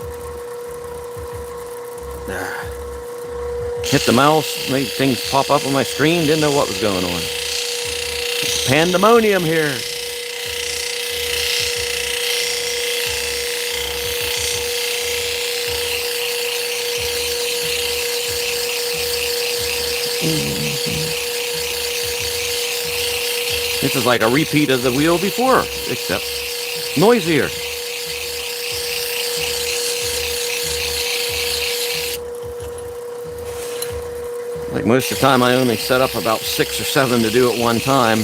Hit the mouse, made things pop up on my screen, didn't know what was going on. Pandemonium here. This is like a repeat of the wheel before, except noisier. Like most of the time I only set up about 6 or 7 to do at one time.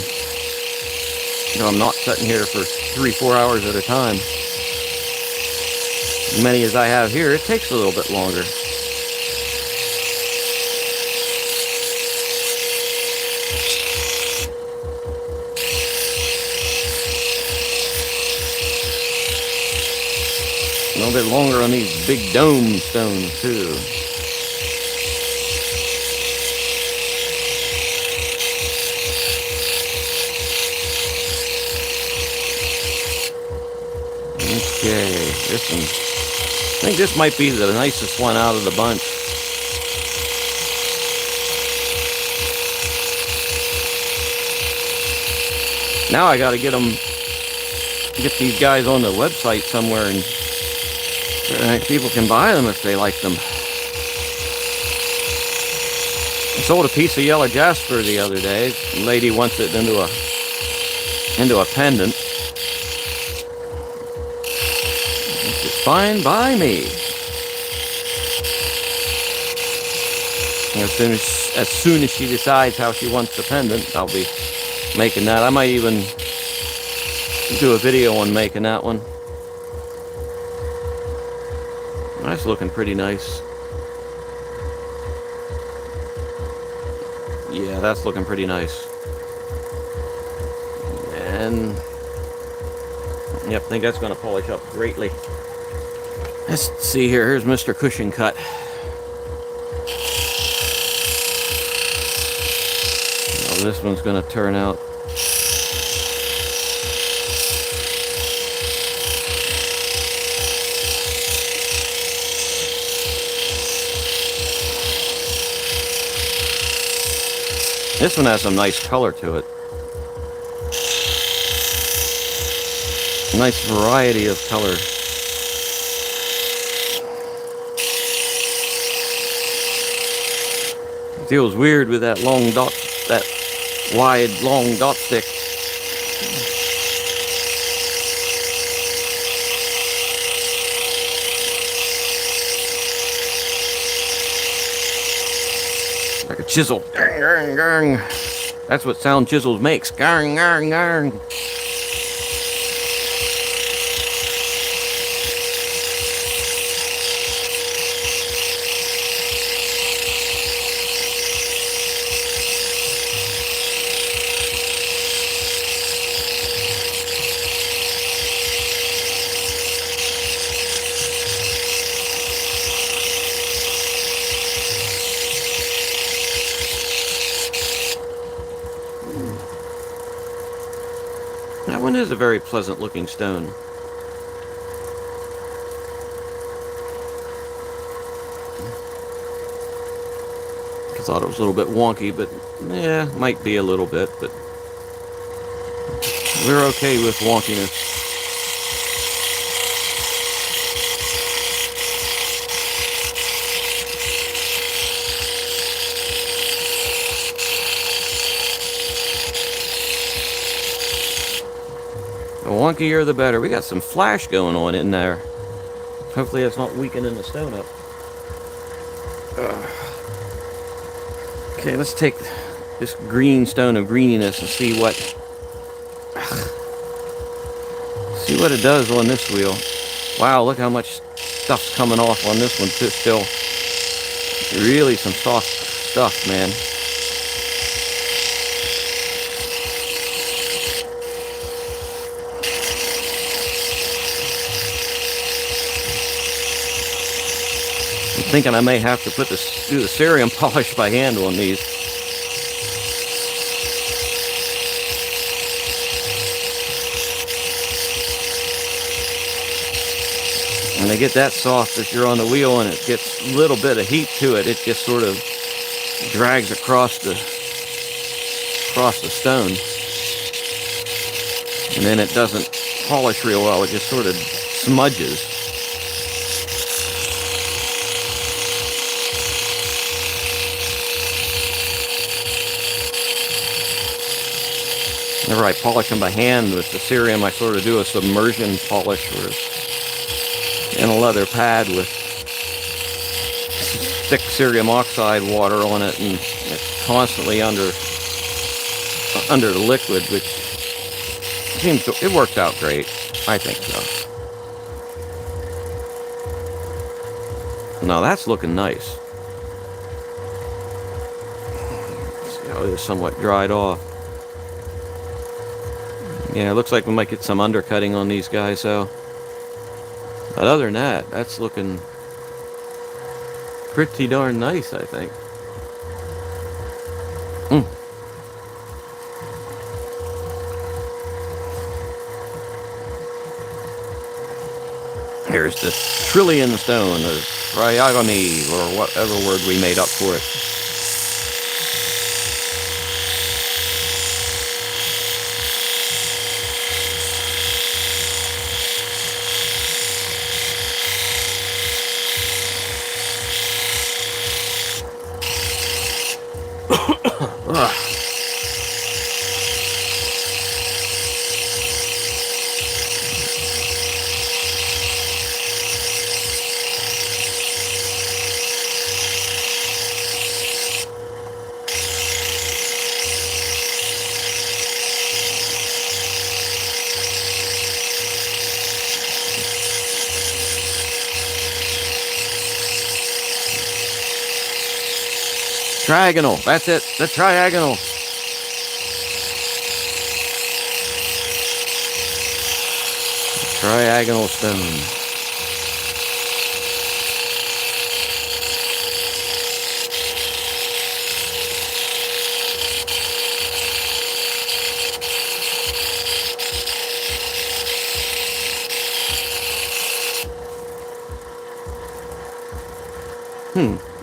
You know, I'm not sitting here for 3-4 hours at a time. As many as I have here, it takes a little bit longer. A little bit longer on these big dome stones too. Okay, this one, I think this might be the nicest one out of the bunch. Now I got to get these guys on the website somewhere, and people can buy them if they like them. I sold a piece of yellow jasper the other day. The lady wants it into a pendant. It's fine by me. As soon as she decides how she wants the pendant, I'll be making that. I might even do a video on making that one. That's looking pretty nice. Yeah, that's looking pretty nice. And yep, I think that's going to polish up greatly. Let's see here. Here's Mr. Cushion Cut. Now this one's going to turn out. This one has some nice color to it. A nice variety of color. It feels weird with that long dot, that wide long dot stick. Like a chisel. Gang, gang, gang. That's what sound chisels makes. Gang, gang, gang. That one is a very pleasant looking stone. I thought it was a little bit wonky, but yeah, might be a little bit, but we're okay with wonkiness. The wonkier the better. We got some flash going on in there. Hopefully that's not weakening the stone up. Okay, let's take this green stone of greeniness and see what it does on this wheel. Wow, look how much stuff's coming off on this one too still. Really some soft stuff, man. I'm thinking I may have to do the cerium polish by hand on these. When they get that soft as you're on the wheel and it gets a little bit of heat to it, it just sort of drags across the stone. And then it doesn't polish real well, it just sort of smudges. Whenever I polish them by hand with the cerium, I sort of do a submersion polish where it's in a leather pad with thick cerium oxide water on it, and it's constantly under the liquid, which seems to, it worked out great. I think so. Now that's looking nice. See how it is somewhat dried off. Yeah, it looks like we might get some undercutting on these guys, though. But other than that, that's looking pretty darn nice, I think. Here's the trillion stone, or triagony, or whatever word we made up for it. Triagonal, that's it, the triagonal. Triagonal stone.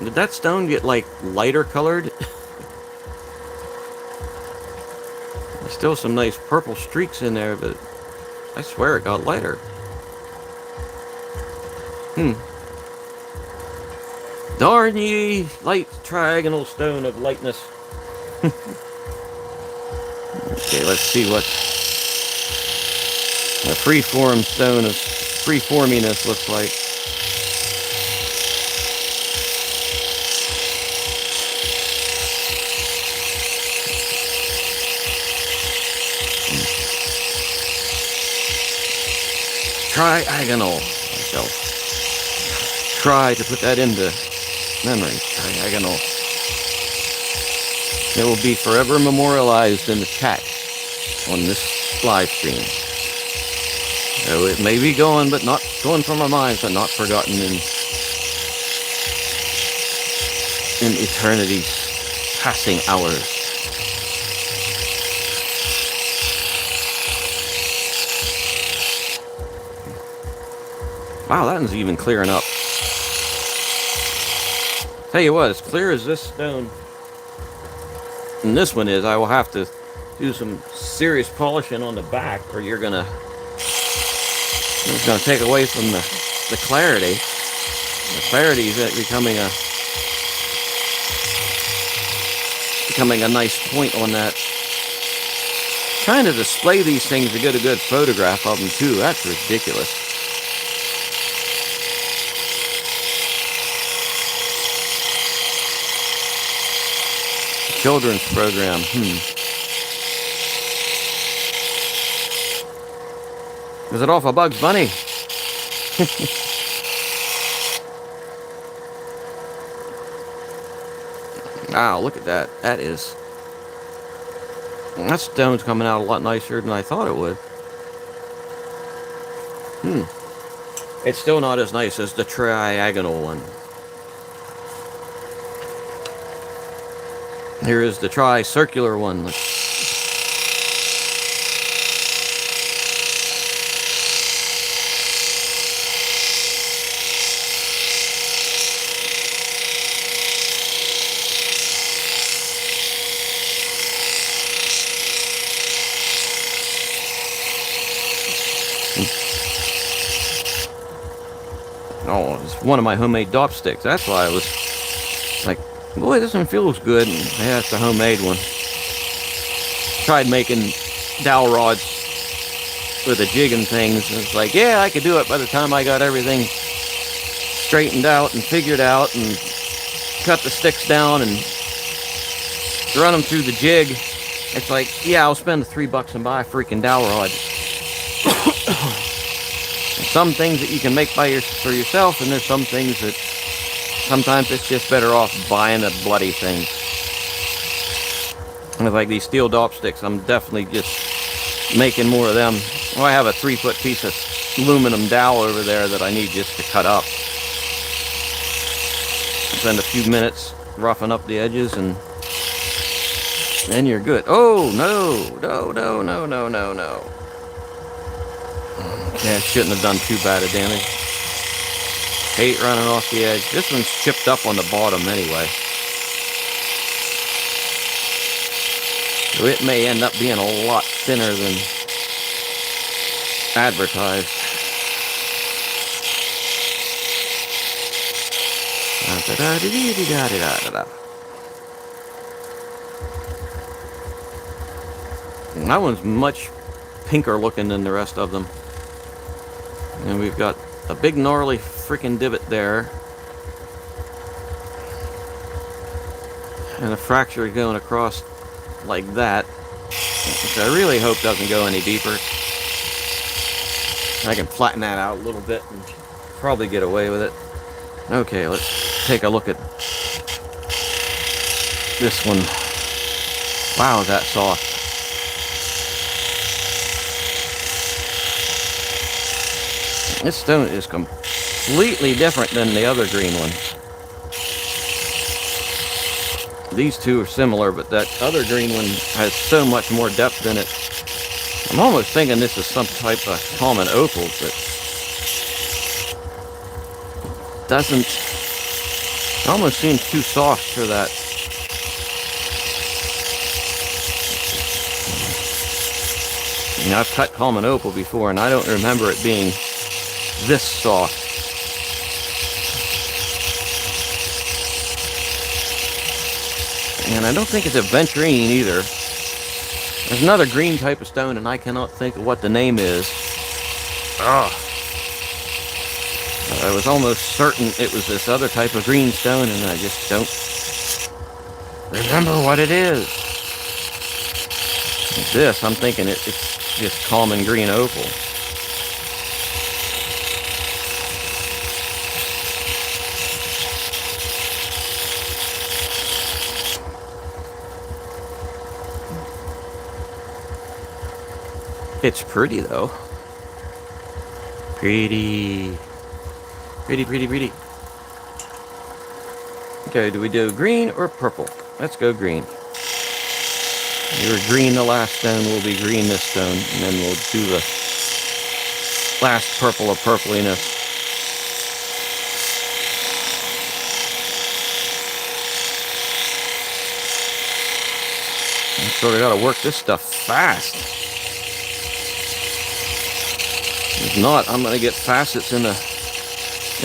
Did that stone get like lighter colored? There's still some nice purple streaks in there, but I swear it got lighter. Darn ye, light triagonal stone of lightness. Okay, let's see what a freeform stone of freeforminess looks like. Triagonal. I shall try to put that into memory. Triagonal. It will be forever memorialized in the chat on this live stream. So it may be gone, but not going from our minds, but not forgotten in eternity's passing hours. Wow, that one's even clearing up. Tell you what, as clear as this stone and this one is, I will have to do some serious polishing on the back, or it's gonna take away from the clarity. The clarity is becoming a nice point on that. Trying to display these things to get a good photograph of them too. That's ridiculous. Children's program. Is it off of Bugs Bunny? Wow, look at that. That stone's coming out a lot nicer than I thought it would. It's still not as nice as the triagonal one. Here is the tri-circular one. Oh, it's one of my homemade dop sticks. That's why I was like, boy, this one feels good. And yeah, it's a homemade one. Tried making dowel rods with a jig and things. And it's like, yeah, I could do it by the time I got everything straightened out and figured out and cut the sticks down and run them through the jig. It's like, yeah, I'll spend the $3 and buy a freaking dowel rod. Some things that you can make for yourself, and there's some things that sometimes it's just better off buying the bloody thing. And like these steel dop sticks, I'm definitely just making more of them. Well, I have a 3-foot piece of aluminum dowel over there that I need just to cut up. Spend a few minutes roughing up the edges, and then you're good. Oh, no. Okay, I shouldn't have done too bad of damage. Hate running off the edge. This one's chipped up on the bottom anyway. So it may end up being a lot thinner than advertised. And that one's much pinker looking than the rest of them. And we've got a big gnarly freaking divot there. And a fracture going across like that. Which I really hope doesn't go any deeper. I can flatten that out a little bit and probably get away with it. Okay, let's take a look at this one. Wow, is that soft. This stone is completely different than the other green one. These two are similar, but that other green one has so much more depth in it. I'm almost thinking this is some type of common opal, but doesn't. It almost seems too soft for that. You know, I've cut common opal before, and I don't remember it being this soft. And I don't think it's aventurine either. There's another green type of stone, and I cannot think of what the name is. I was almost certain it was this other type of green stone, and I just don't remember what it is. This, I'm thinking it's just common green opal. It's pretty though. Pretty. Okay, do we do green or purple? Let's go green. You were green the last stone, we'll be green this stone, and then we'll do the last purple of purpliness. I sort of got to work this stuff fast. If not, I'm going to get facets in a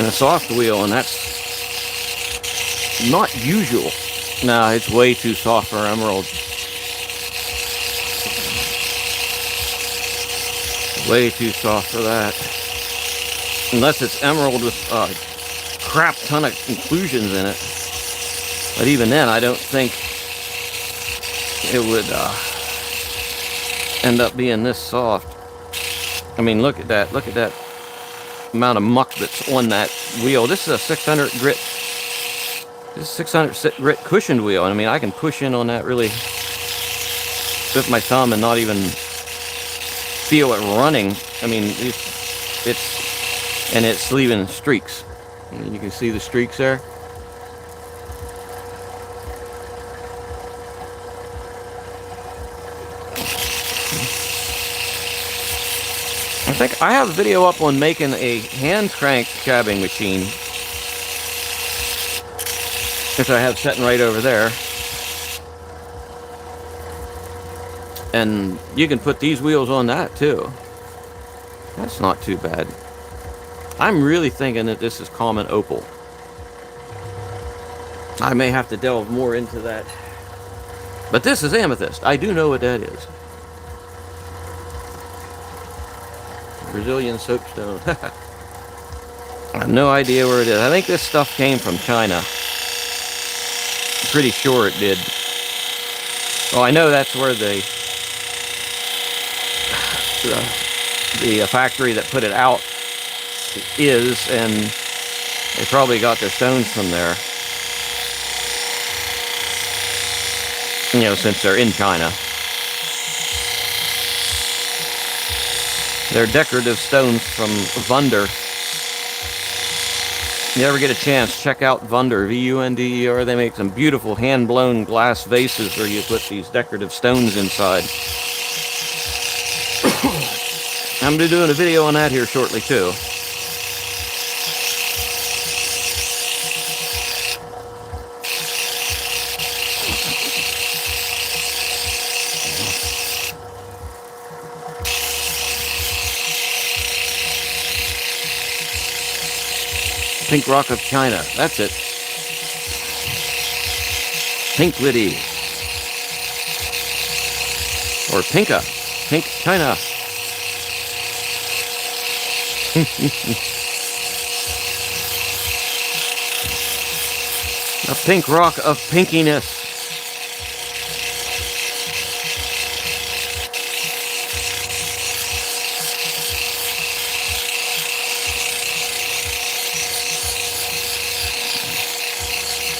soft wheel, and that's not usual. Nah, it's way too soft for emerald. Way too soft for that. Unless it's emerald with a crap ton of inclusions in it. But even then, I don't think it would end up being this soft. I mean, look at that. Look at that amount of muck that's on that wheel. This is a 600 grit. This is 600 grit cushioned wheel. I mean, I can push in on that really with my thumb and not even feel it running. I mean, it's leaving streaks. And you can see the streaks there. I think I have a video up on making a hand crank cabbing machine, which I have sitting right over there. And you can put these wheels on that too. That's not too bad. I'm really thinking that this is common opal. I may have to delve more into that. But this is amethyst. I do know what that is. Brazilian soapstone. I have no idea where it is. I think this stuff came from China. I'm pretty sure it did. Well, I know that's where the factory that put it out is, and they probably got their stones from there. You know, since they're in China. They're decorative stones from Vunder. You ever get a chance, check out Vunder, V-U-N-D-E-R. They make some beautiful hand-blown glass vases where you put these decorative stones inside. I'm going to be doing a video on that here shortly, too. Pink rock of China. That's it. Pink Liddy. Or Pinka. Pink China. A pink rock of pinkiness.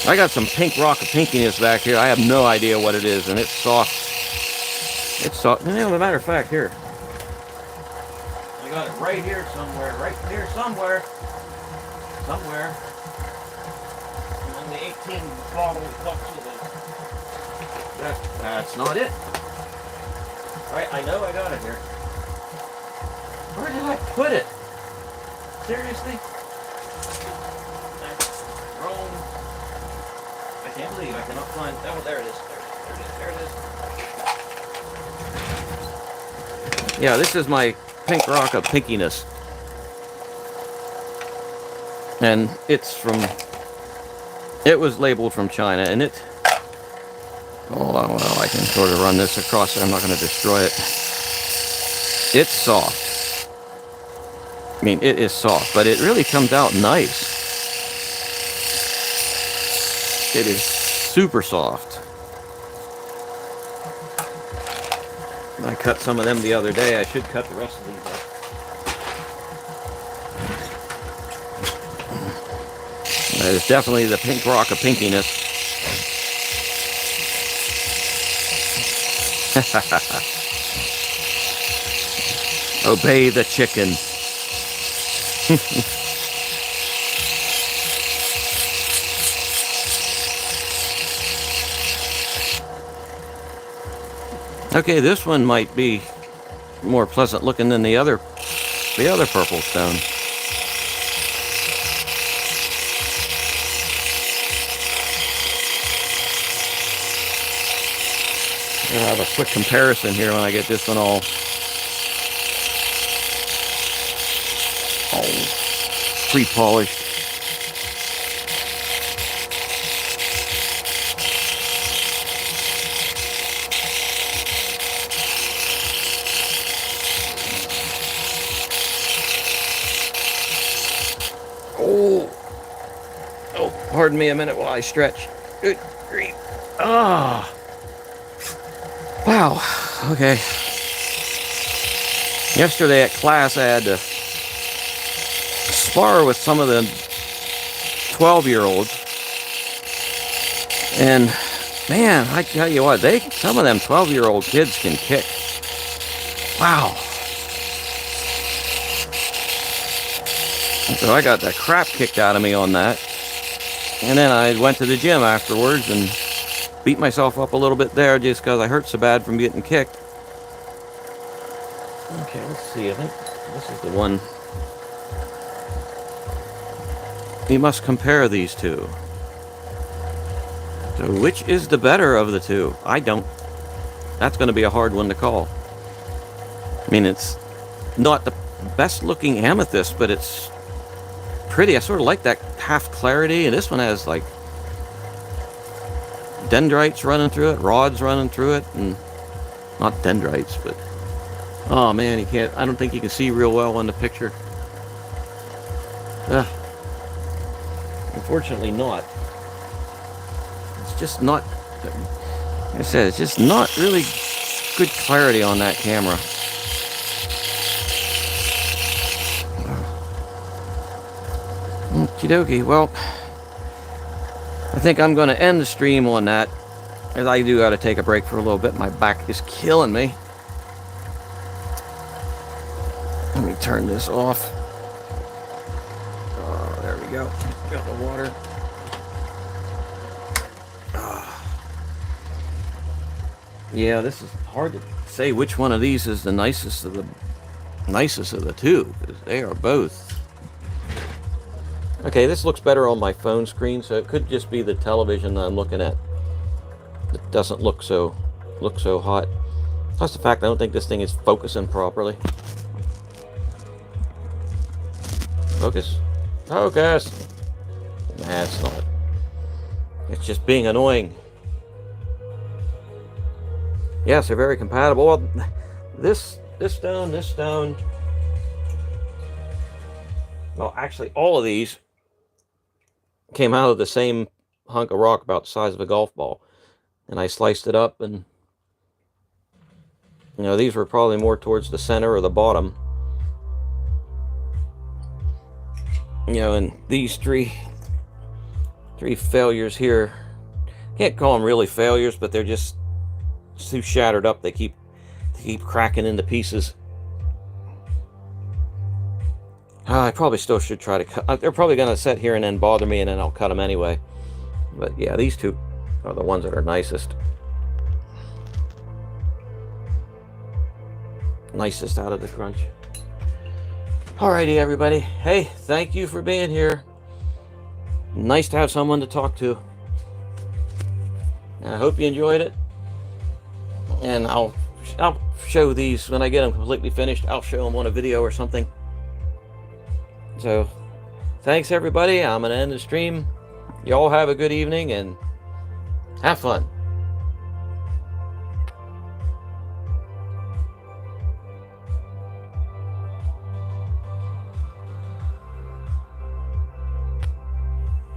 I got some pink rock of pinkiness back here. I have no idea what it is, and it's soft. It's soft. And as a matter of fact, here. I got it right here somewhere. Right here somewhere. Somewhere. On the 18 bottle cups of it. That's not it. Right, I know I got it here. Where did I put it? Seriously? Wrong. I can't believe I cannot find. Oh, there it is. There it is. Yeah, this is my pink rock of pinkiness. And it's from. It was labeled from China, and it. Oh, well, I can sort of run this across it. I'm not going to destroy it. It's soft. I mean, it is soft, but it really comes out nice. It is super soft. I cut some of them the other day. I should cut the rest of these up. That is definitely the pink rock of pinkiness. Obey the chicken. Okay, this one might be more pleasant looking than the other purple stone. I'll have a quick comparison here when I get this one all pre-polished. Oh, pardon me a minute while I stretch. Good grief. Ah. Wow. Okay. Yesterday at class, I had to spar with some of the 12-year-olds. And, man, I tell you what, some of them 12-year-old kids can kick. Wow. So I got the crap kicked out of me on that. And then I went to the gym afterwards and beat myself up a little bit there just because I hurt so bad from getting kicked. Okay, let's see. I think this is the one. You must compare these two. So which is the better of the two? I don't. That's going to be a hard one to call. I mean, it's not the best looking amethyst, but it's pretty. I sort of like that half clarity, and this one has like dendrites running through it, rods running through it, and not dendrites, but oh man, you can't. I don't think you can see real well in the picture. Unfortunately, not. It's just not. Like I said, it's just not really good clarity on that camera. Okie dokie. Well, I think I'm going to end the stream on that, as I do got to take a break for a little bit. My back is killing me. Let me turn this off. Oh, there we go. Got the water. Yeah, this is hard to say which one of these is the nicest of the two, because they are both. Okay, this looks better on my phone screen, so it could just be the television that I'm looking at. It doesn't look so hot. Plus the fact I don't think this thing is focusing properly. Focus. Focus! Nah, it's not. It's just being annoying. Yes, they're very compatible. Well, this stone. Well, actually, all of these came out of the same hunk of rock about the size of a golf ball. And I sliced it up, and you know, these were probably more towards the center or the bottom. You know, and these three failures here, can't call them really failures, but they're just too shattered up. They keep cracking into pieces. I probably still should try to cut. They're probably going to sit here and then bother me, and then I'll cut them anyway. But yeah, these two are the ones that are nicest. Nicest out of the crunch. Alrighty, everybody. Hey, thank you for being here. Nice to have someone to talk to. And I hope you enjoyed it. And I'll show these when I get them completely finished. I'll show them on a video or something. So, thanks everybody. I'm going to end the stream. You all have a good evening and have fun.